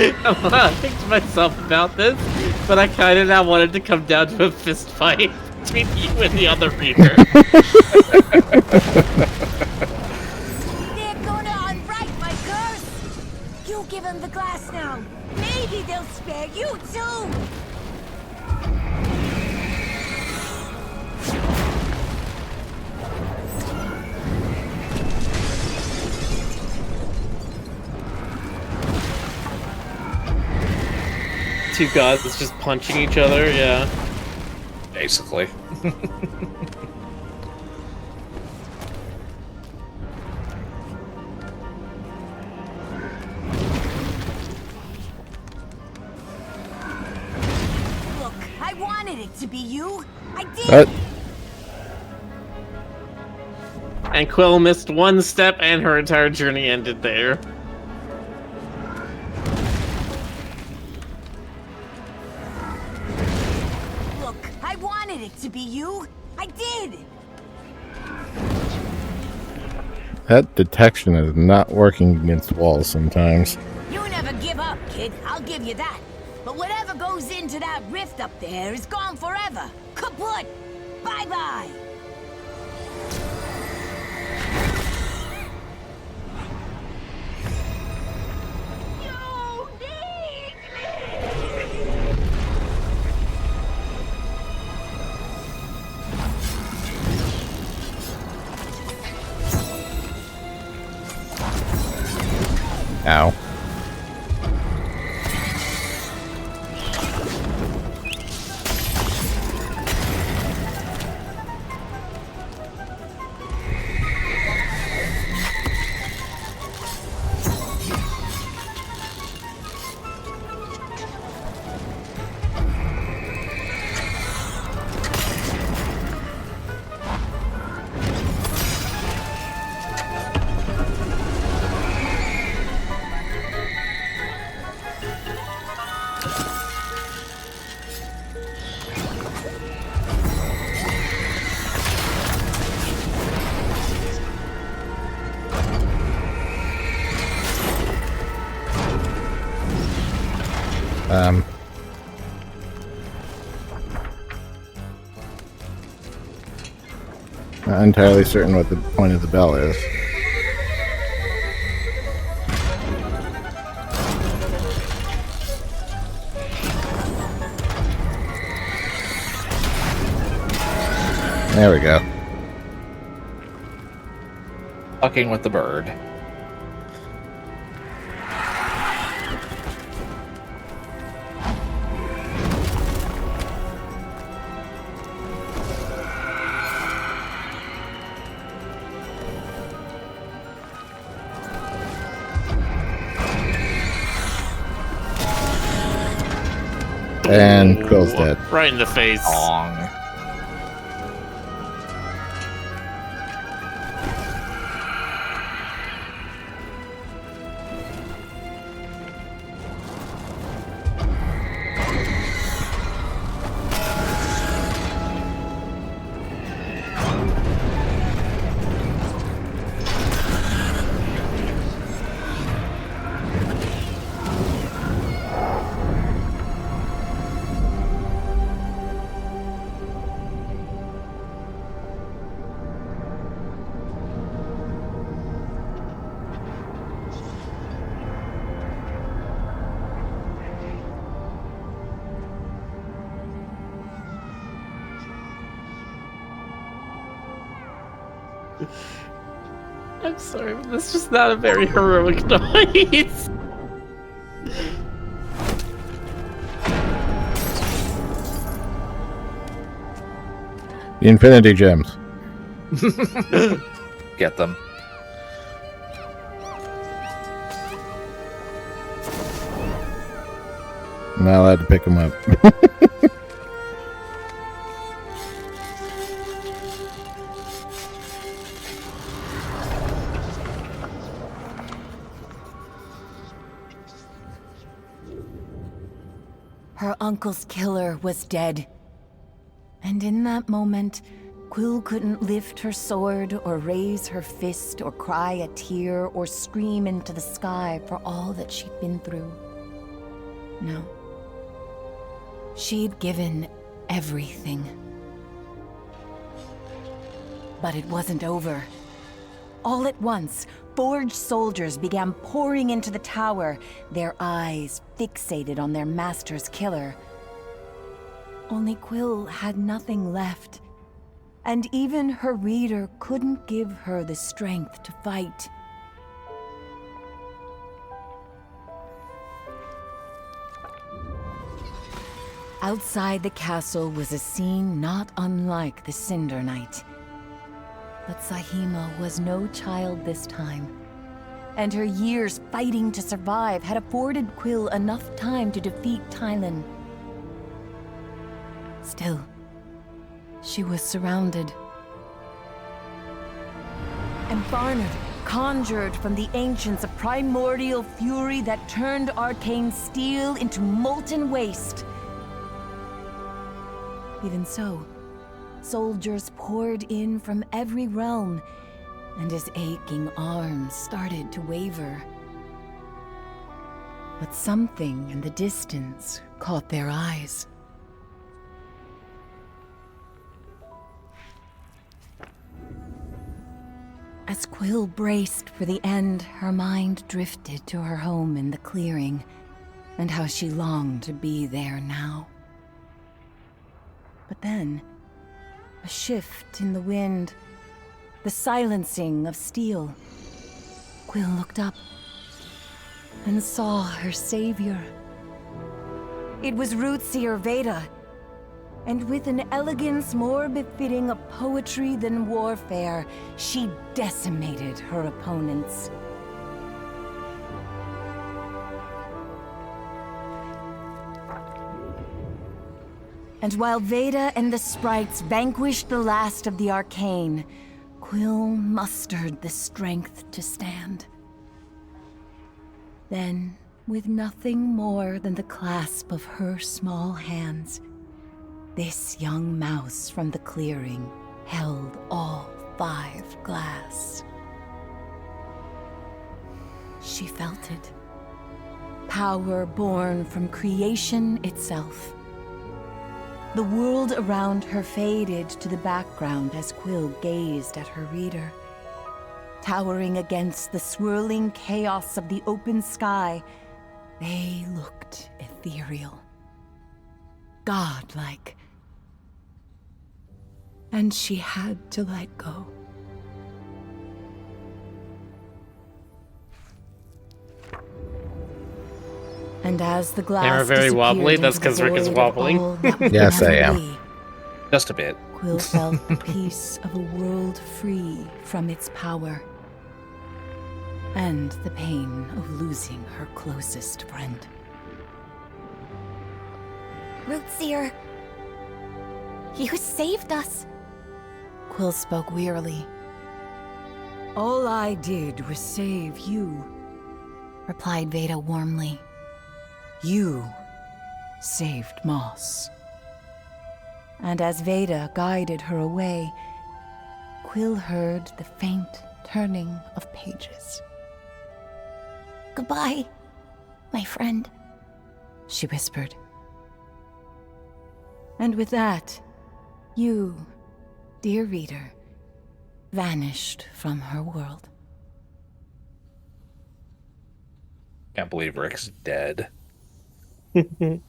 I think to myself about this, but I kind of now wanted to come down to a fist fight between you and the other reader. They're gonna unwrite my curse! You give them the glass now. Maybe they'll spare you too! Two gods that's just punching each other, yeah. Basically. Look, I wanted it to be you. I did! And Quill missed one step and her entire journey ended there. Look, I wanted it to be you. I did! That detection is not working against walls sometimes. You never give up, kid. I'll give you that. But whatever goes into that rift up there is gone forever. Kaput! Bye-bye! You need me! Ow. Not entirely certain what the point of the bell is. There we go. Fucking with the bird. And Quill's dead. Right in the face. Long. I'm sorry, but this is just not a very heroic noise. The Infinity Gems. Get them. I'm not allowed to pick them up. Her uncle's killer was dead. And in that moment, Quill couldn't lift her sword or raise her fist or cry a tear or scream into the sky for all that she'd been through. No. She'd given everything. But it wasn't over. All at once, forged soldiers began pouring into the tower, their eyes fixated on their master's killer. Only Quill had nothing left, and even her reader couldn't give her the strength to fight. Outside the castle was a scene not unlike the Cinder Night. But Sahima was no child this time, and her years fighting to survive had afforded Quill enough time to defeat Tylan. Still, she was surrounded. And Barnard conjured from the ancients a primordial fury that turned arcane steel into molten waste. Even so, soldiers poured in from every realm, and his aching arms started to waver. But something in the distance caught their eyes. As Quill braced for the end, her mind drifted to her home in the clearing, and how she longed to be there now. But then, a shift in the wind, the silencing of steel. Quill looked up and saw her savior. It was Rootseer Veda, and with an elegance more befitting of poetry than warfare, she decimated her opponents. And while Veda and the sprites vanquished the last of the arcane, Quill mustered the strength to stand. Then, with nothing more than the clasp of her small hands, this young mouse from the clearing held all 5 glass. She felt it. Power born from creation itself. The world around her faded to the background as Quill gazed at her reader. Towering against the swirling chaos of the open sky, they looked ethereal, godlike. And she had to let go. And as the glass They are very wobbly. That's because Rick is wobbling. Yes, I am. Just a bit. Quill felt the peace of a world free from its power, and the pain of losing her closest friend. Rootseer, you saved us. Quill spoke wearily. All I did was save you, replied Veda warmly. You saved Moss. And as Veda guided her away, Quill heard the faint turning of pages. Goodbye, my friend, she whispered. And with that, you, dear reader, vanished from her world. Can't believe Rick's dead. See,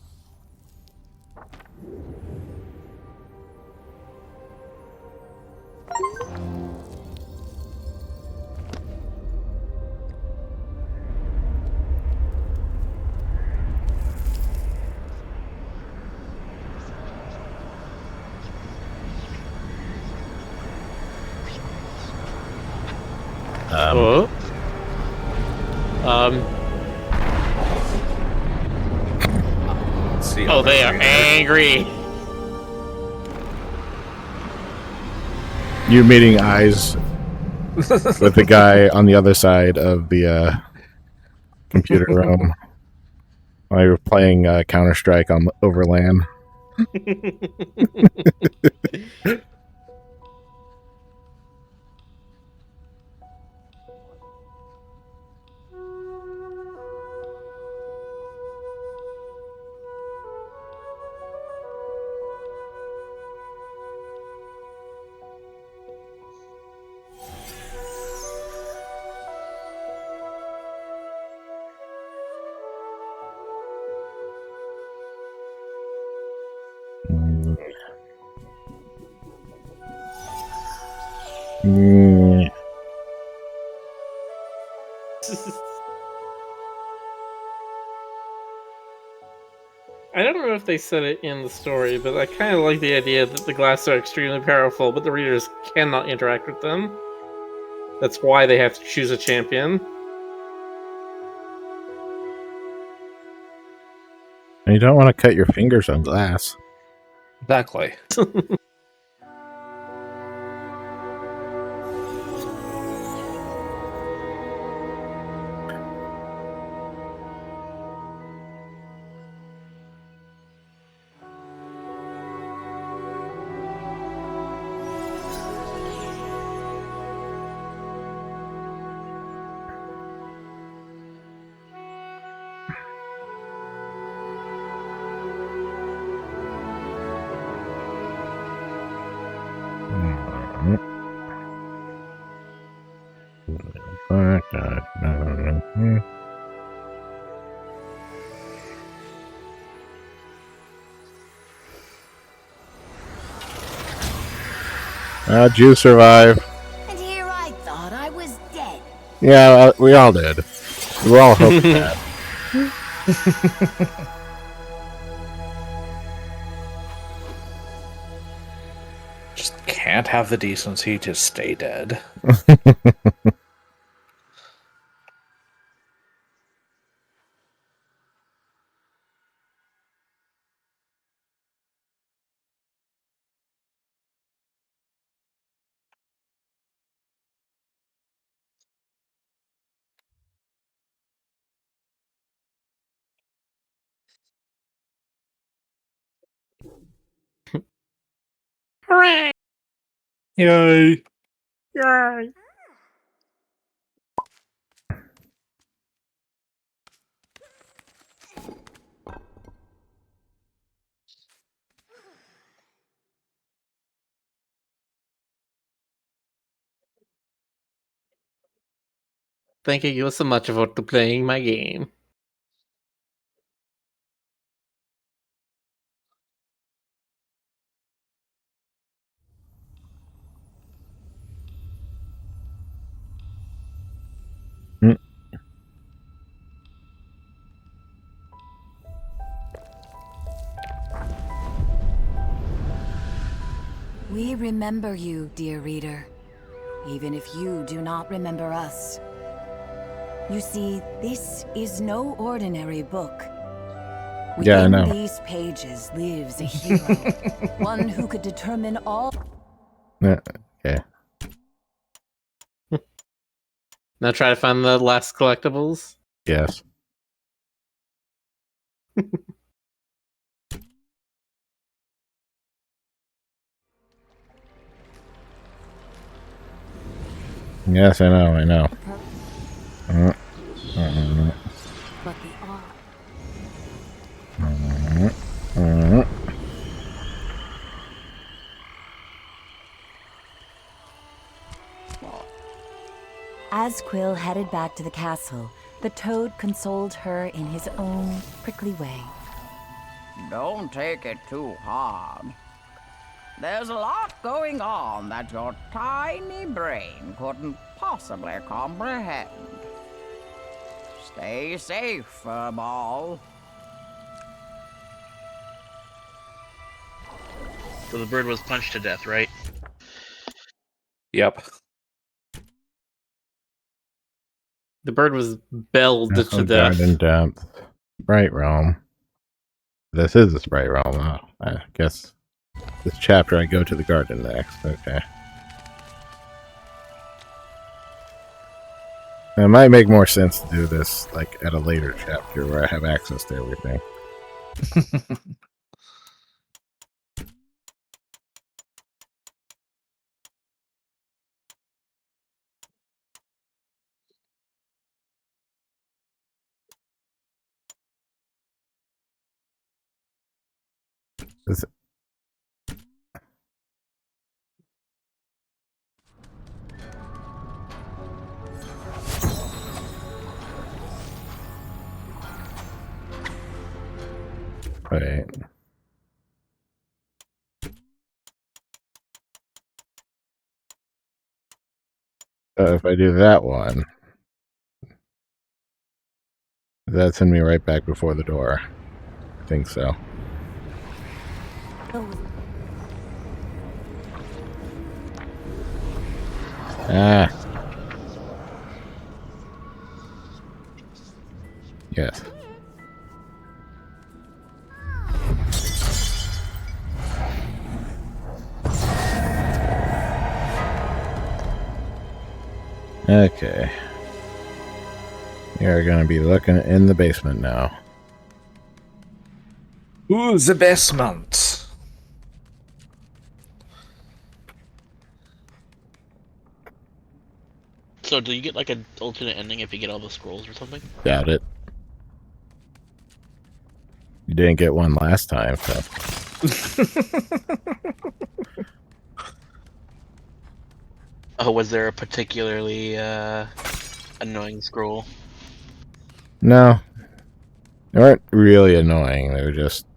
Oh, they are angry. You meeting eyes with the guy on the other side of the computer room while you were playing Counter-Strike on Overland. Mm, I don't know if they said it in the story, but I kind of like the idea that the glass are extremely powerful, but the readers cannot interact with them. That's why they have to choose a champion. you don't want to cut your fingers on glass. Exactly. How'd you survive? And here I thought I was dead. Yeah, we all did. We were all hoping that. Just can't have the decency to stay dead. Hooray! Yay! Yay! Thank you so much for playing my game. We remember you, dear reader, even if you do not remember us. You see, this is no ordinary book. Yeah, I Within know. these pages lives a hero, one who could determine all. Yeah, okay. Now try to find the last collectibles. Yes. Yes, I know, I know. But the art. As Quill headed back to the castle, the toad consoled her in his own prickly way. Don't take it too hard. There's a lot going on that your tiny brain couldn't possibly comprehend. Stay safe, Furball. So the bird was punched to death, right? Yep. The bird was belled to Castle death. Garden Depth. Sprite Realm. This is the Sprite Realm, huh? I guess this chapter I go to the garden next. Okay. It might make more sense to do this like at a later chapter where I have access to everything. This- Wait. So if I do that one, does that send me right back before the door? I think so. Ah. Yes. Okay. We are going to be looking in the basement now. Ooh, the basement. So, do you get like an alternate ending if you get all the scrolls or something? Doubt it. You didn't get one last time, so. Oh, was there a particularly annoying scroll? No. They weren't really annoying. They were just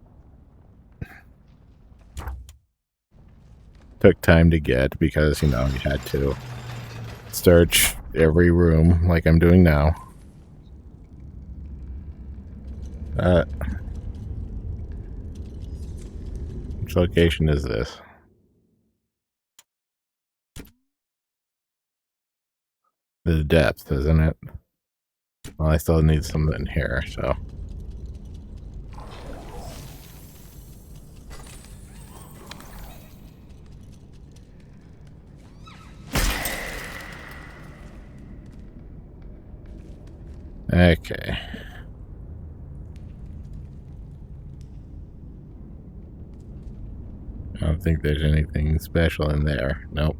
took time to get because, you know, you had to search every room like I'm doing now. Which location is this? The depth, isn't it? Well, I still need something here, so. Okay. I don't think there's anything special in there. Nope.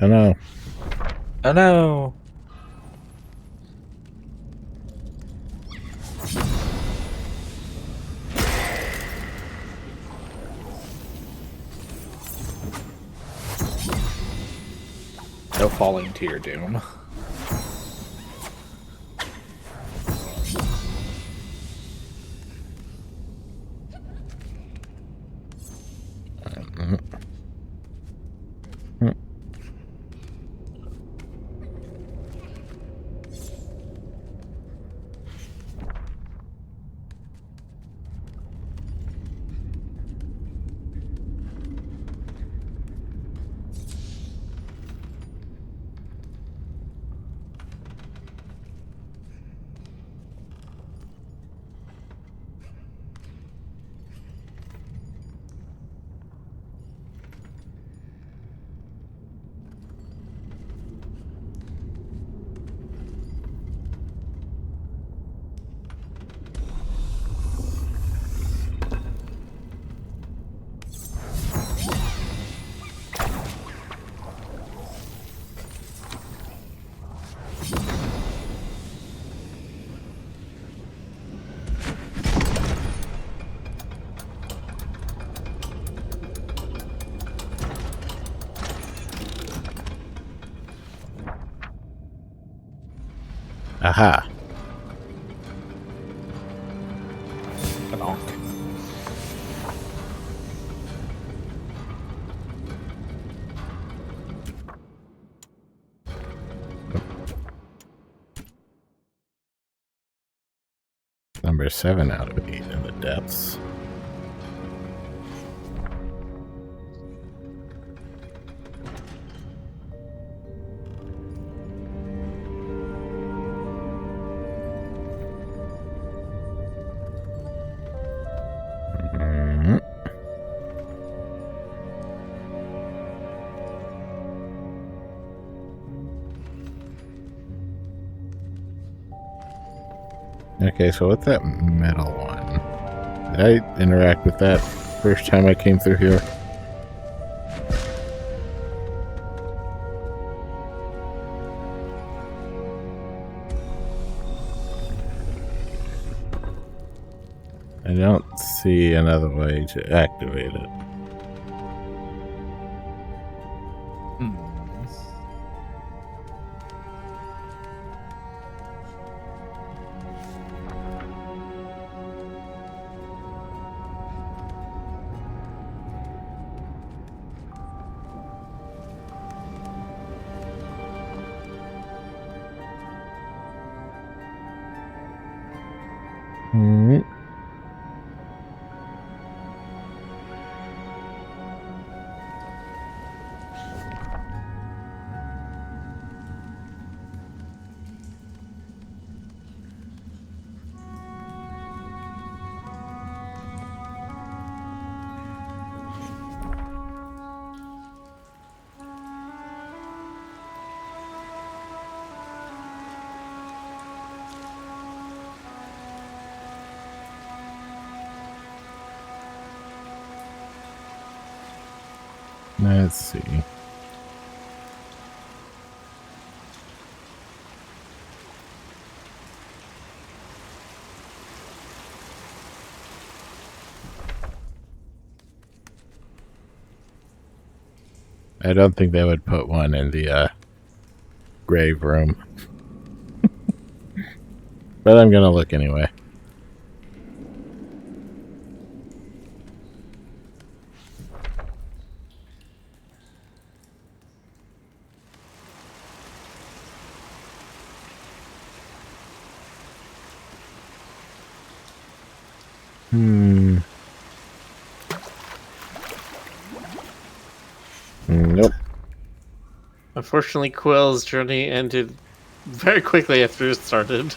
Oh no. Oh no. No falling to your doom. Aha. Number 7 out of 8 in the depths. Okay, so what's that metal one? Did I interact with that first time I came through here? I don't see another way to activate it. Hmm. Let's see. I don't think they would put one in the grave room. But I'm gonna look anyway. Nope. Unfortunately, Quill's journey ended very quickly after it started.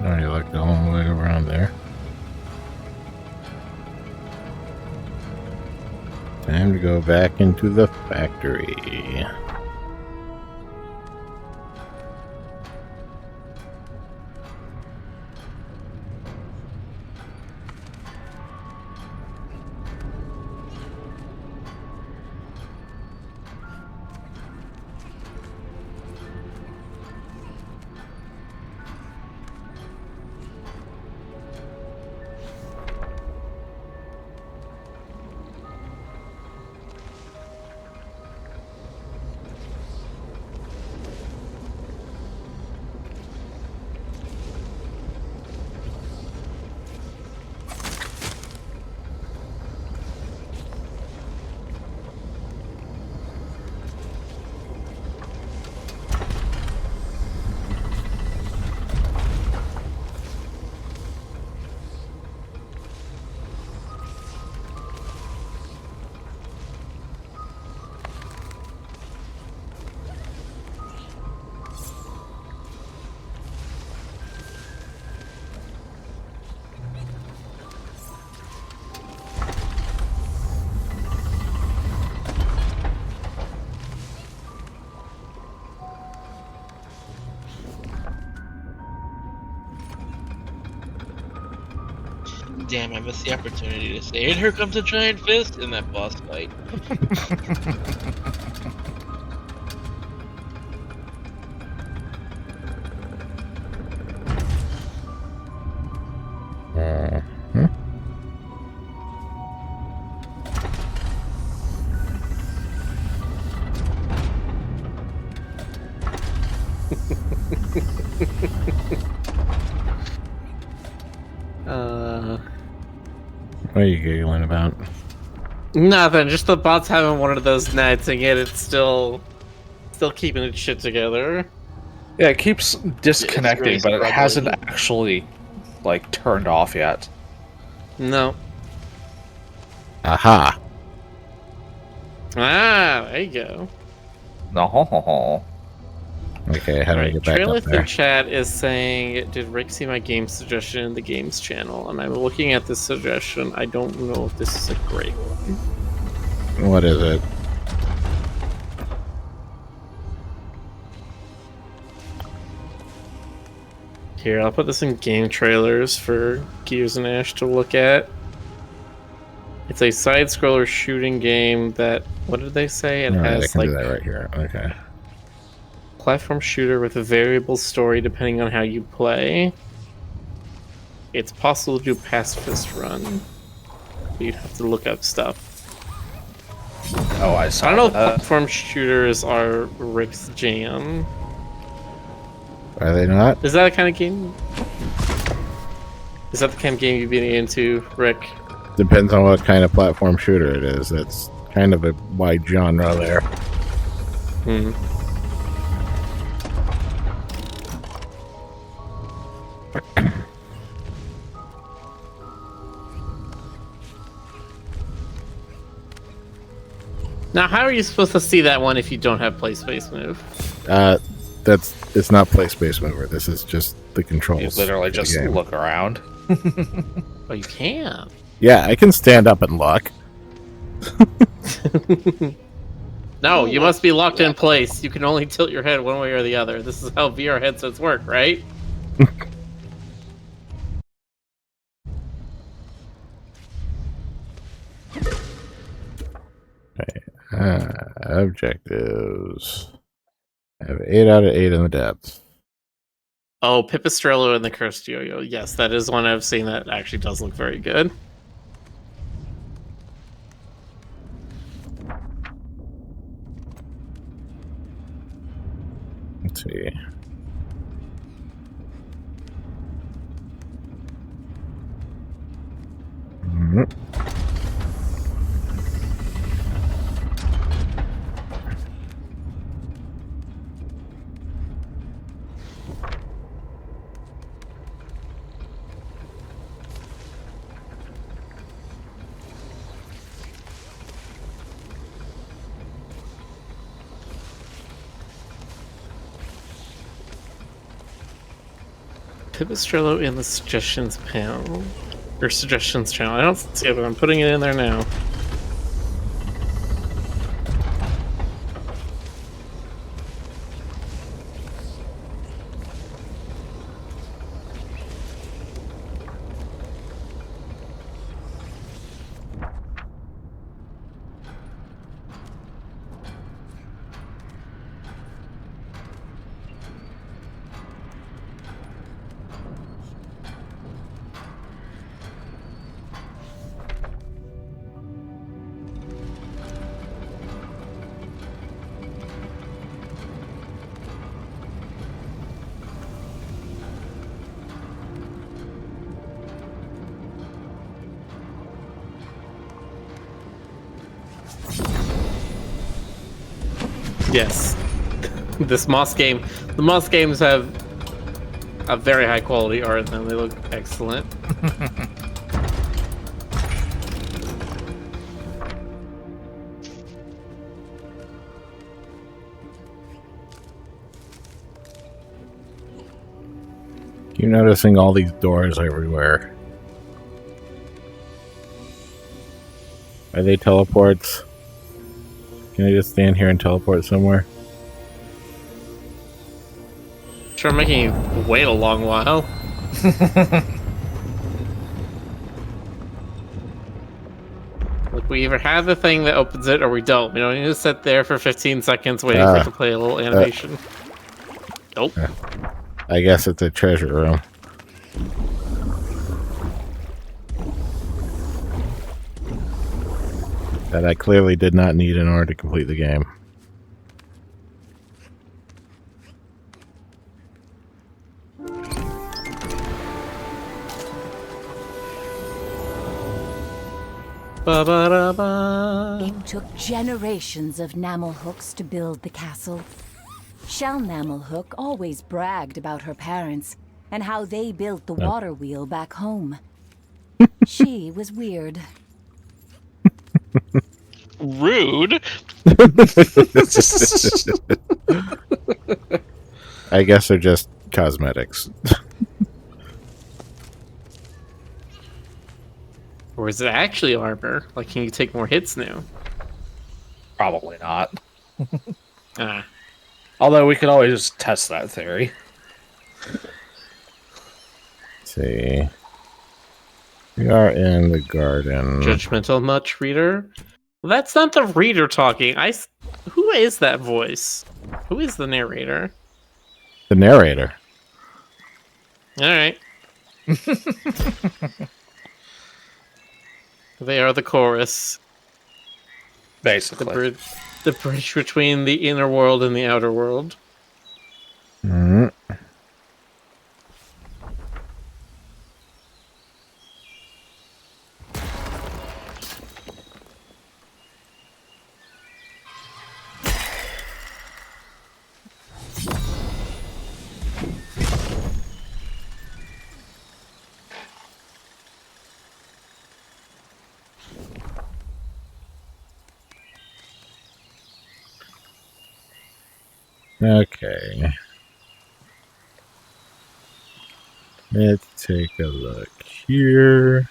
Already looked all the way around there. Time to go back into the factory. damn, I missed the opportunity to say, and here comes a giant fist in that boss fight. What are you giggling about? Nothing. Just the bot's having one of those nights, and yet it's still keeping its shit together. Yeah, it keeps disconnecting, really but it struggling. hasn't actually, like, turned off yet. No. Aha! Ah, there you go. No. Okay, how do I Right, get back Trailer up there? through chat is saying, did Rick see my game suggestion in the games channel? And I'm looking at this suggestion. I don't know if this is a great one. What is it? Here, I'll put this in game trailers for Gears and Ash to look at. It's a side-scroller shooting game that, what did they say? It Alright, I has can like do that right here. Okay. platform shooter with a variable story depending on how you play. It's possible to do pacifist run. But you'd have to look up stuff. Oh, I saw I don't know if that. platform shooters are Rick's jam. Are they not? Is that a kind of game? Is that the kind of game you'd be into, Rick? Depends on what kind of platform shooter it is. It's kind of a wide genre there. Hmm. Now, how are you supposed to see that one if you don't have play space move? It's not play space mover. This is just the controls. You literally of the just game. look around. Oh, you can. Yeah, I can stand up and look. No, you must be locked in place. You can only tilt your head one way or the other. This is how VR headsets work, right? Objectives. I have 8 out of 8 in the depths. Oh, Pipistrello and the Cursed Yo-Yo. Yes, that is one I've seen that actually does look very good. Let's see. Mhm. Pipistrello in the suggestions panel. Or suggestions channel. I don't see it, but I'm putting it in there now. Yes. This Moss game. The Moss games have a very high quality art in them. They look excellent. You're noticing all these doors everywhere. Are they teleports? Can I just stand here and teleport somewhere? Sure, I'm making you wait a long while. We either have the thing that opens it or we don't. We don't need to sit there for 15 seconds waiting for it to play a little animation. Nope. I guess it's a treasure room. That I clearly did not need in order to complete the game. Ba-ba-da-ba. It took generations of Namelhooks to build the castle. Shell Namelhook always bragged about her parents and how they built the water wheel back home. She was weird. Rude. I guess they're just cosmetics. Or is it actually armor? Like, can you take more hits now? Probably not. Ah. Although we could always test that theory. Let's see. We are in the garden. Judgmental much, reader? Well, that's not the reader talking. Who is that voice? Who is the narrator? The narrator. Alright. They are the chorus. Basically. The bridge between the inner world and the outer world. Mm. Okay. Let's take a look here.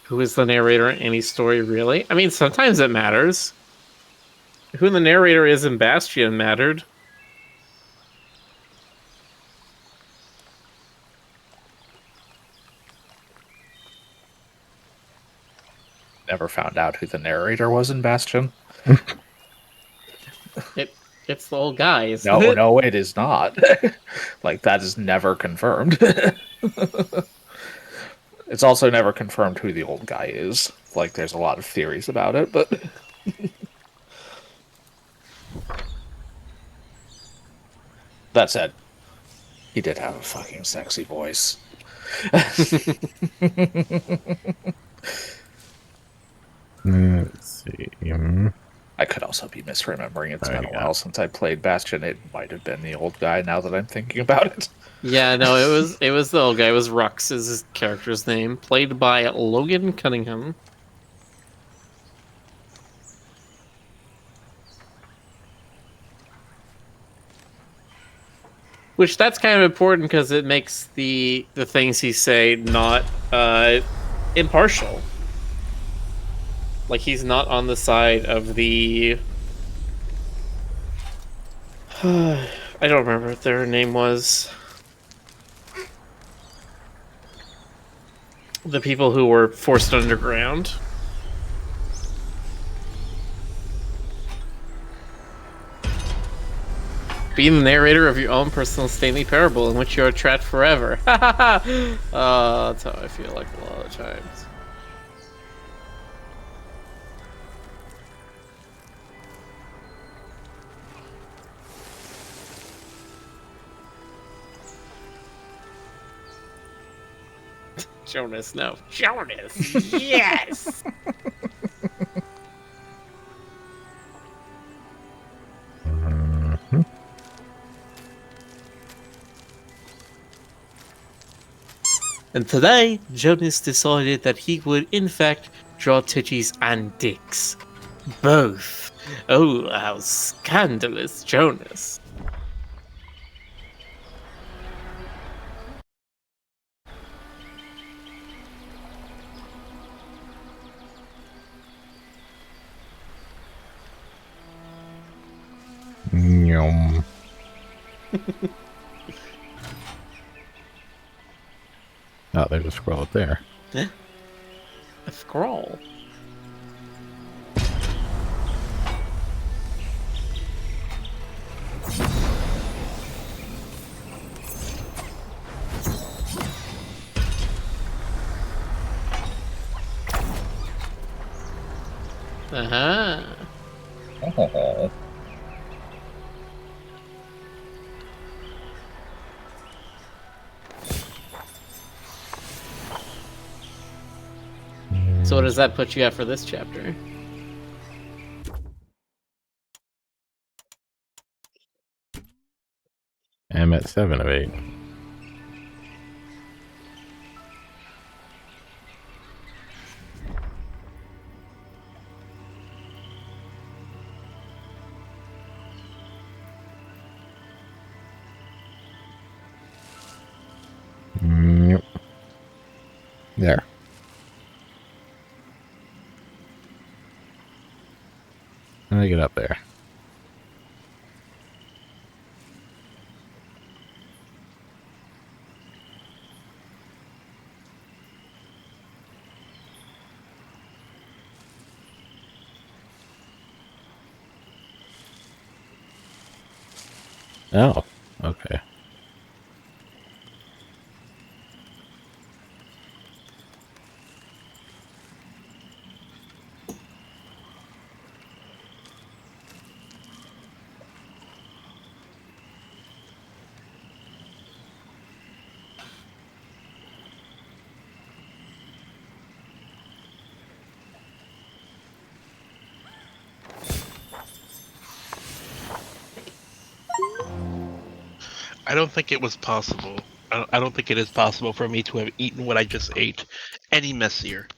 Who is the narrator in any story, really? I mean, sometimes it matters. Who the narrator is in Bastion mattered. Never found out who the narrator was in Bastion. It's the old guy, isn't No, it? no, it is not. Like, that is never confirmed. It's also never confirmed who the old guy is. Like, there's a lot of theories about it, but... That said, he did have a fucking sexy voice. Let's see. I could also be misremembering. It's been a while since I played Bastion. It might have been the old guy now that I'm thinking about it. Yeah, no, it was the old guy. It was Rux is his character's name, played by Logan Cunningham. Which that's kind of important because it makes the things he say not impartial. Like, he's not on the side of the I don't remember what their name was. The people who were forced underground. Be the narrator of your own personal Stanley parable in which you are trapped forever. That's how I feel like a lot of times. Jonas, no. Jonas! Yes! And today, Jonas decided that he would, in fact, draw titties and dicks. Both. Oh, how scandalous, Jonas. Yum. Oh, there's a scroll up there. A scroll. Uh-huh. Oh. So what does that put you at for this chapter? I'm at 7 of 8. Yep. There. How do I get up there? Oh, okay. I don't think it was possible. I don't think it is possible for me to have eaten what I just ate any messier.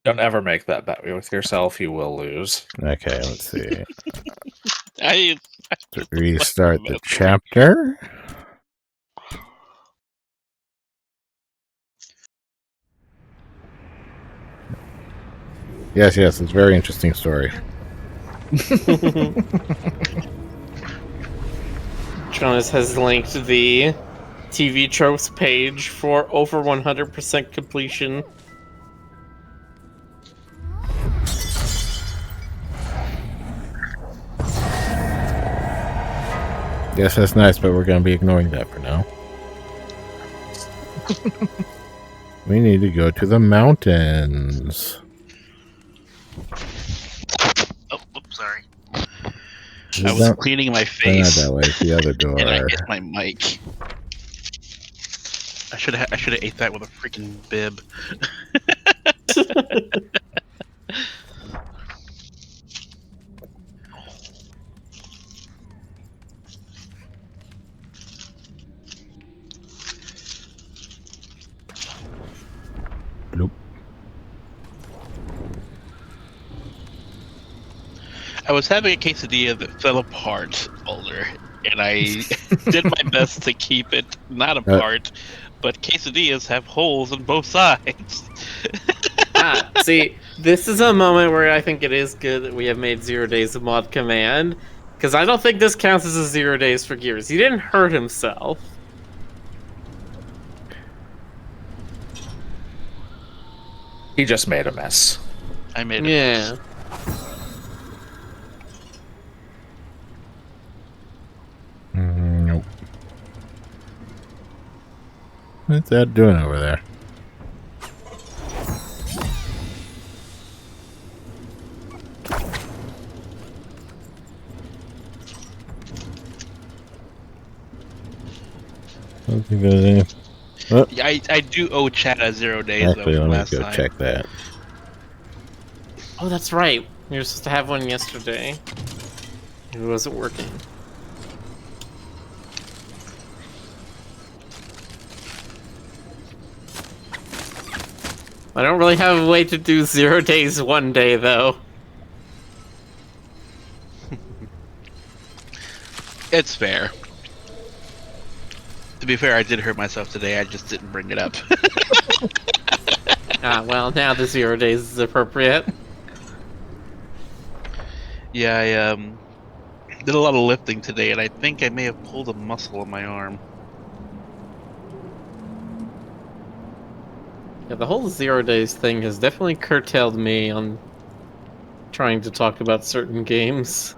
Don't ever make that bet with yourself. You will lose. Okay, let's see. I Restart the chapter. Yes, it's a very interesting story. Jonas has linked the TV tropes page for over 100% completion. Yes, that's nice, but we're going to be ignoring that for now. We need to go to the mountains. Oh, oops, sorry. Is I was that- cleaning my Not face that way. It's the other door. and I hit my mic. I should have ate that with a freaking bib. Nope. I was having a quesadilla that fell apart, Boulder, and I did my best to keep it not apart, but quesadillas have holes on both sides. See, this is a moment where I think it is good that we have made 0 days of mod command, because I don't think this counts as a 0 days for Gears. He didn't hurt himself. He just made a mess. I made it. Yeah. Nope. What's that doing over there? I don't think there's any. Oh, Yeah, I do owe Chad a 0 days actually, though. let me Last go time. check that. Oh, that's right. We were supposed to have one yesterday. It wasn't working. I don't really have a way to do 0 days 1 day, though. It's fair. To be fair, I did hurt myself today. I just didn't bring it up. Ah, well, now the 0 days is appropriate. Yeah, I did a lot of lifting today, and I think I may have pulled a muscle on my arm. Yeah, the whole 0 days thing has definitely curtailed me on trying to talk about certain games.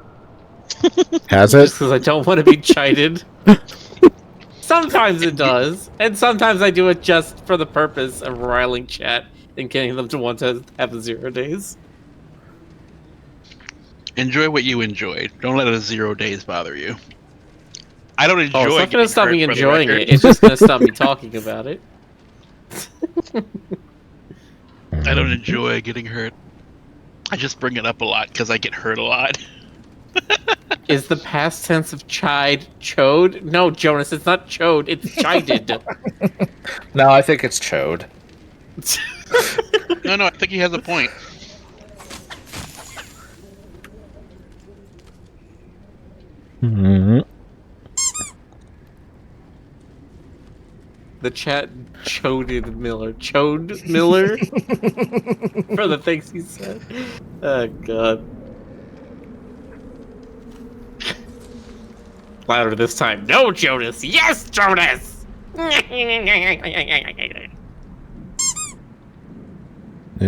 Has it? Just because I don't want to be chided. Sometimes it does, and sometimes I do it just for the purpose of riling chat and getting them to want to have 0 days. Enjoy what you enjoy. Don't let a 0 days bother you. I don't enjoy. Oh, it's not getting gonna stop hurt, me for the enjoying record. it. It's just gonna stop me talking about it. I don't enjoy getting hurt. I just bring it up a lot because I get hurt a lot. Is the past tense of chide chode? No, Jonas, it's not chode. It's chided. No, I think it's chode. No, I think he has a point. Mhm. The chat choded Miller. Chode Miller? For the things he said. Oh, God. Louder this time. No, Jonas! Yes, Jonas! There's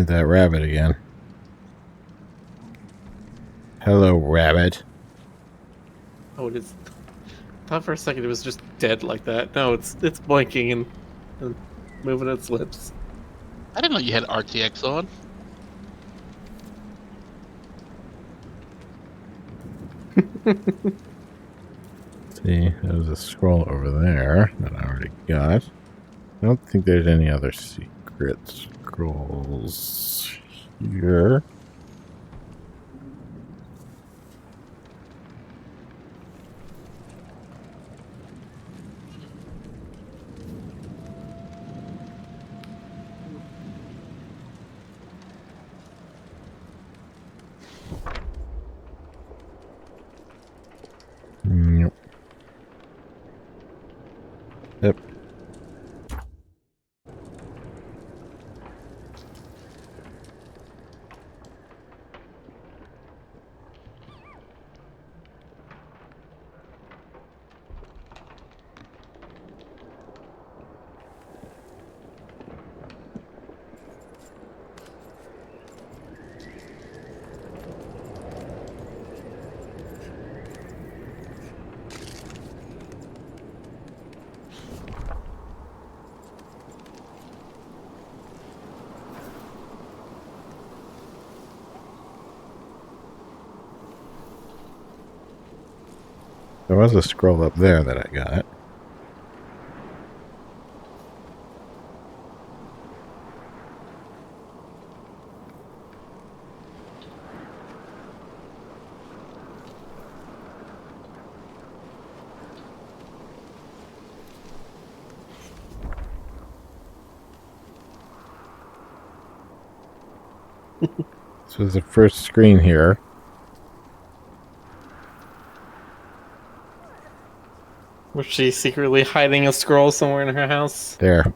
that rabbit again. Hello, rabbit. Oh, it is. I thought for a second it was just dead like that. No, it's blinking and moving its lips. I didn't know you had RTX on. See, there's a scroll over there that I already got. I don't think there's any other secret scrolls here. Yep. Yep. There was a scroll up there that I got. This was the first screen here. Was she secretly hiding a scroll somewhere in her house? There.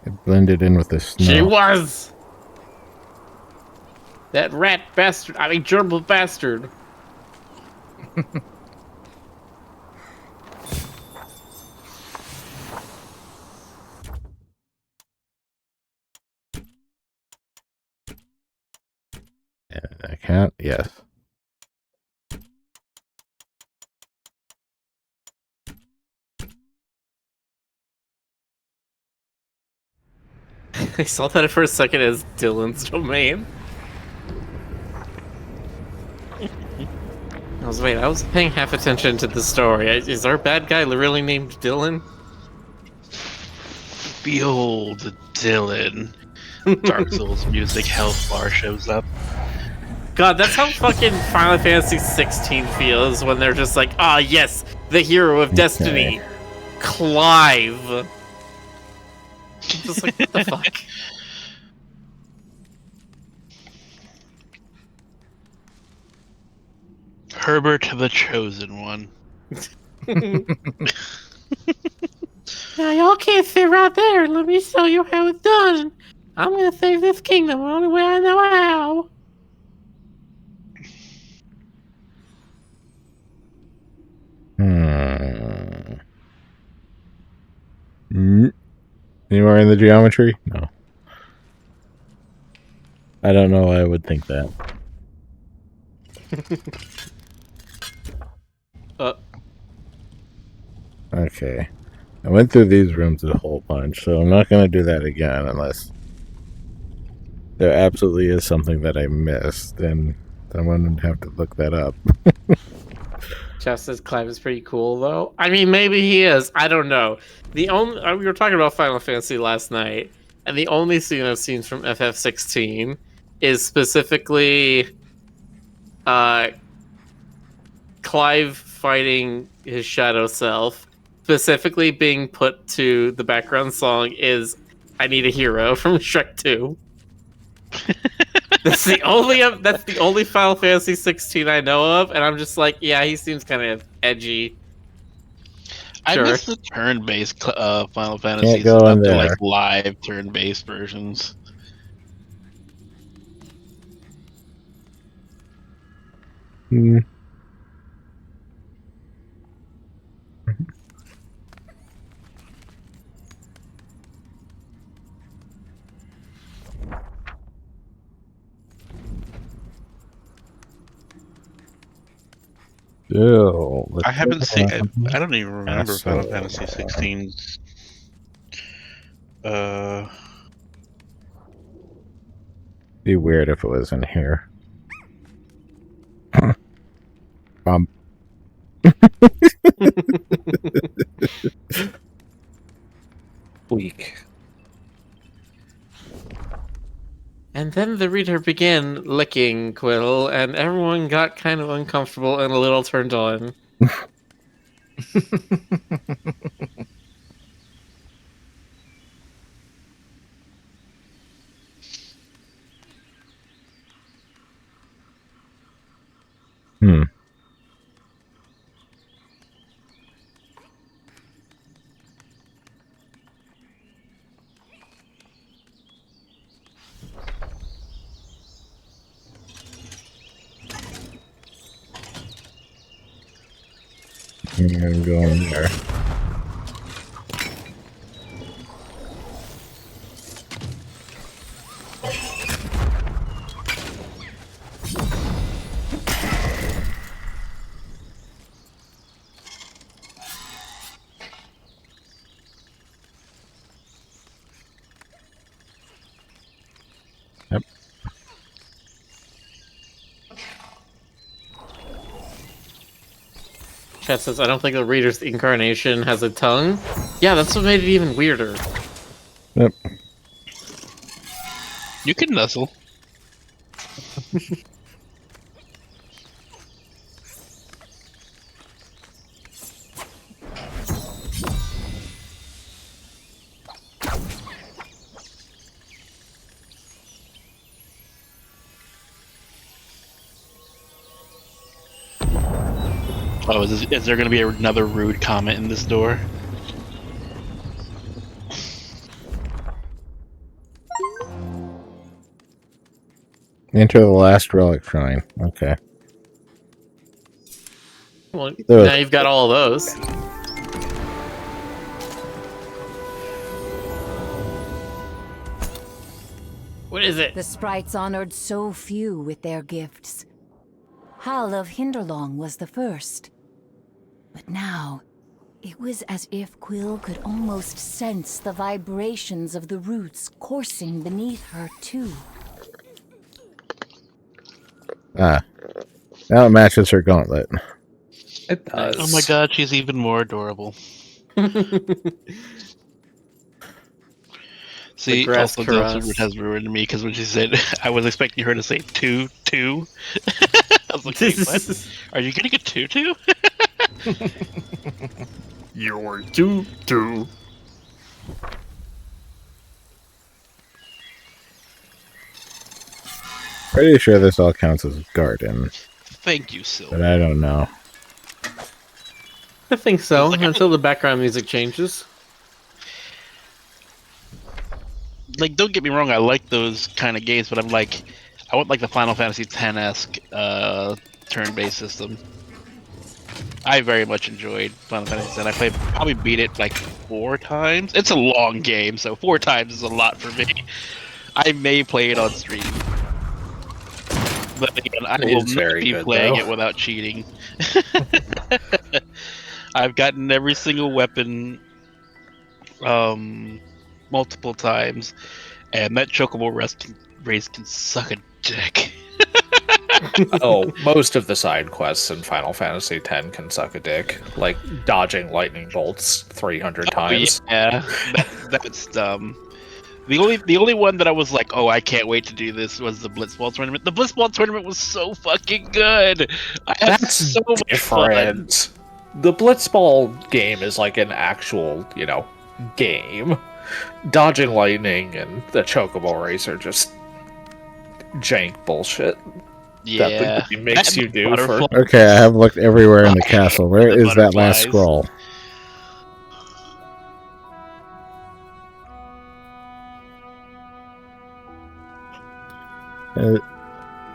It blended in with the snow. She was! That rat bastard, gerbil bastard. I can't? Yes. I saw that for a second as Dylan's domain. I was paying half attention to the story. Is our bad guy really named Dylan? Behold, Dylan. Dark Souls music health bar shows up. God, that's how fucking Final Fantasy 16 feels when they're just like, ah, yes, the hero of destiny, Clive. I'm just like, what the fuck? Herbert the Chosen One. Now, y'all can't sit right there. Let me show you how it's done. I'm gonna save this kingdom the only way I know how. Anywhere in the geometry? No. I don't know why I would think that. Okay. I went through these rooms a whole bunch, so I'm not going to do that again unless There absolutely is something that I missed, and I'm going to have to look that up. Justice Clive is pretty cool, though. I mean, maybe he is. I don't know. The only we were talking about Final Fantasy last night, and the only scene I've seen from FF16 is specifically Clive fighting his shadow self. Specifically, being put to the background song is "I Need a Hero" from Shrek 2. That's the only Final Fantasy 16 I know of, and I'm just like, yeah, he seems kind of edgy. I Sure. miss the turn-based Final Fantasies, go in not the there. like live turn-based versions. Hmm. Ew, I haven't seen. I I don't even remember Final Fantasy 16. Be weird if it was in here. Weak. And then the reader began licking Quill, and everyone got kind of uncomfortable and a little turned on. Hmm. I'm gonna go in there. Yep. Chat says, I don't think the reader's incarnation has a tongue. Yeah, that's what made it even weirder. Yep. You can nuzzle. Oh, is there going to be another rude comment in this door? Enter the last relic shrine. Okay. Well, now you've got all of those. What is it? The sprites honored so few with their gifts. Hal of Hinderlong was the first. But now, it was as if Quill could almost sense the vibrations of the roots coursing beneath her, too. Ah. Now it matches her gauntlet. It does. Oh my god, she's even more adorable. See, grass also caress. Ghost has ruined me because when she said, I was expecting her to say two. I was like, wait, what? Are you getting a tutu? You're tutu. Pretty sure this all counts as garden, Thank you, Silver. but I don't know. I think so, Like, until the background music changes. Like, don't get me wrong, I like those kind of games, but I'm like, I want like the Final Fantasy X-esque turn-based system. I very much enjoyed Final Fantasy X. I probably beat it like 4 times. It's a long game, so 4 times is a lot for me. I may play it on stream. But again, I will not be playing it without cheating. I've gotten every single weapon multiple times, and that chocobo Rays can suck a dick. Oh, most of the side quests in Final Fantasy X can suck a dick, like dodging lightning bolts 300 times. Yeah, that's dumb. The only one that I was like, oh, I can't wait to do this was the Blitzball tournament. The Blitzball tournament was so fucking good. I had That's so much fun. different. The Blitzball game is like an actual, game. Dodging lightning and the Chocobo race are just jank bullshit. Yeah, That the game makes you do for. Okay, I have looked everywhere in the castle. Where is that last scroll?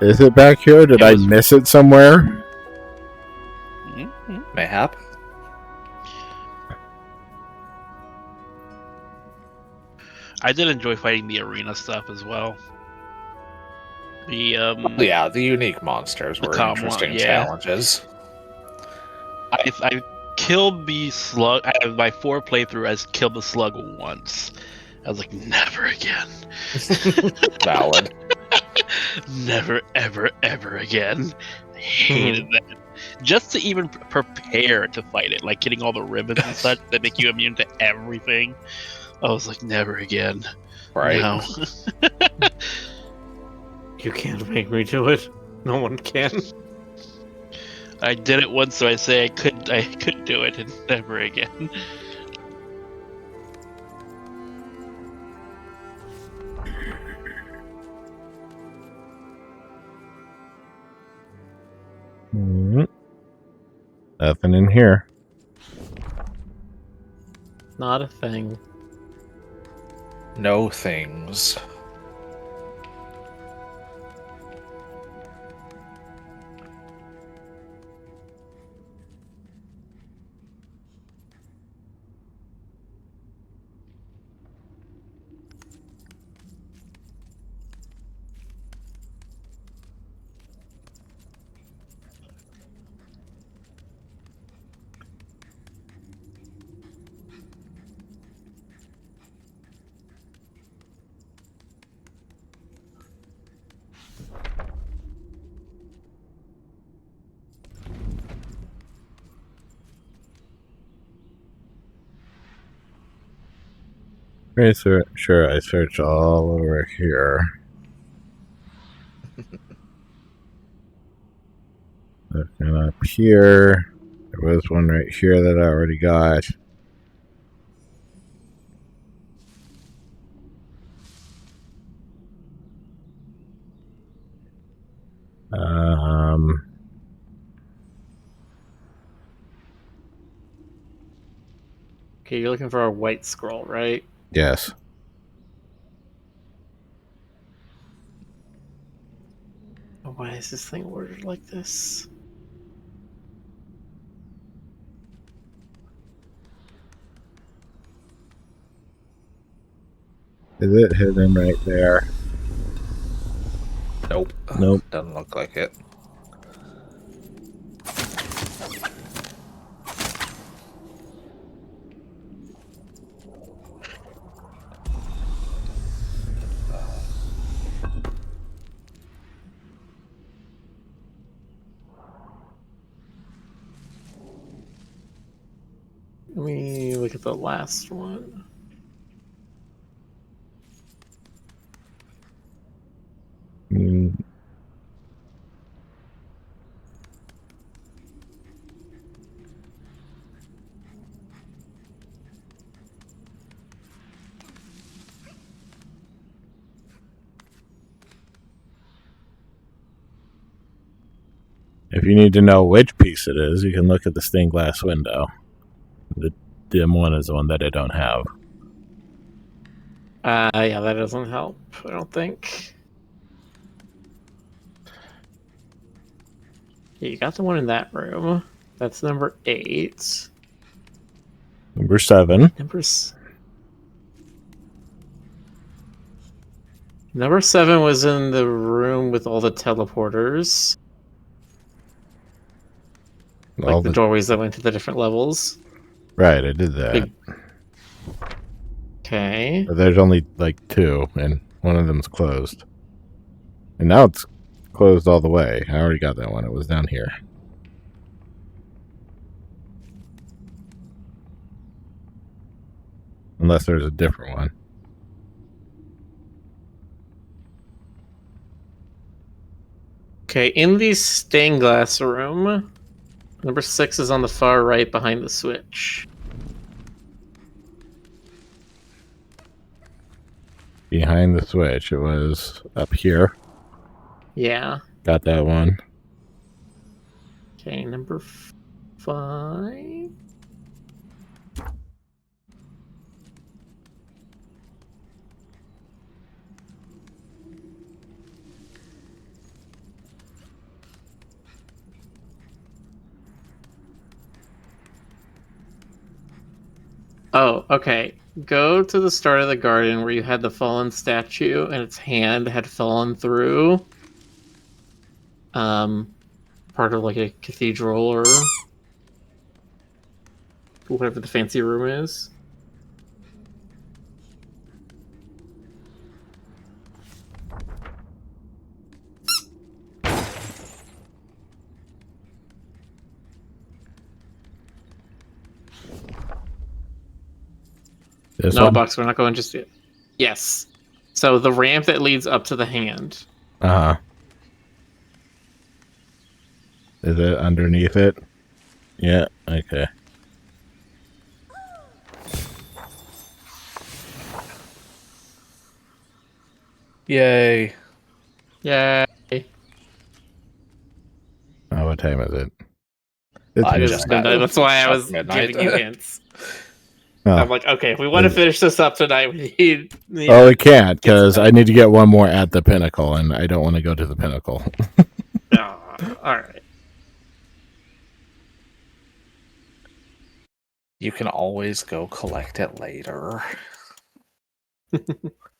Is it back here? Did I miss it somewhere? Mayhap. I did enjoy fighting the arena stuff as well. The unique monsters were interesting challenges. I killed the slug. Out of my 4 playthrough, I killed the slug once. I was like, never again. Valid. Never, ever, ever again. I hated that. Just to even prepare to fight it, like getting all the ribbons and such that make you immune to everything. I was like, never again. Right. No. You can't make me do it. No one can. I did it once, so I say I could do it, and never again. Nothing in here. Not a thing. No things. Sure, I searched all over here. Looking up here. There was one right here that I already got. Okay, you're looking for a white scroll, right? Yes. Why is this thing ordered like this? Is it hidden right there? Nope. Nope. Doesn't look like it. Let me look at the last one. If you need to know which piece it is, you can look at the stained glass window. The dim one is the one that I don't have. Yeah, that doesn't help, I don't think. Yeah, you got the one in that room. That's number 8. Number 7. Number 7 was in the room with all the teleporters. Like the doorways that went to the different levels. Right, I did that. Okay. But there's only like 2, and one of them's closed. And now it's closed all the way. I already got that one. It was down here. Unless there's a different one. Okay, in the stained glass room, number 6 is on the far right behind the switch. Behind the switch. It was up here. Yeah. Got that one. Okay, number 5. Oh, okay. Go to the start of the garden where you had the fallen statue and its hand had fallen through. Part of like a cathedral or whatever the fancy room is. This No, one? Box, we're not going just yet. Yes. So the ramp that leads up to the hand. Uh-huh. Is it underneath it? Yeah, okay. Yay. Yay. Oh, what time is it? It's I It just is got midnight. That's why I at was midnight. giving you hints. Oh. I'm like, okay, if we want to finish this up tonight, we need. Oh, we can't, because I need to get one more at the pinnacle, and I don't want to go to the pinnacle. Alright. You can always go collect it later.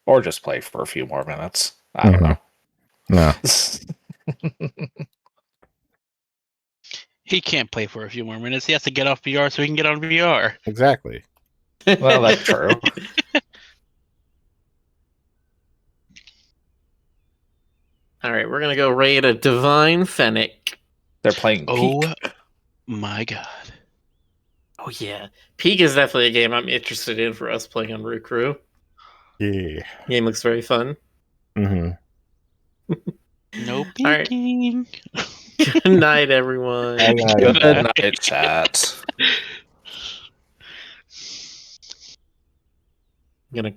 Or just play for a few more minutes. I don't know. No. He can't play for a few more minutes. He has to get off VR so he can get on VR. Exactly. Well, that's true. Alright, we're gonna go raid a Divine Fennec. They're playing Peak. Oh my god. Oh yeah. Peak is definitely a game I'm interested in for us playing on Roo Croo. Yeah. Game looks very fun. Mm-hmm. No Alright. peeking. Good night, everyone. Good night, chat. I'm gonna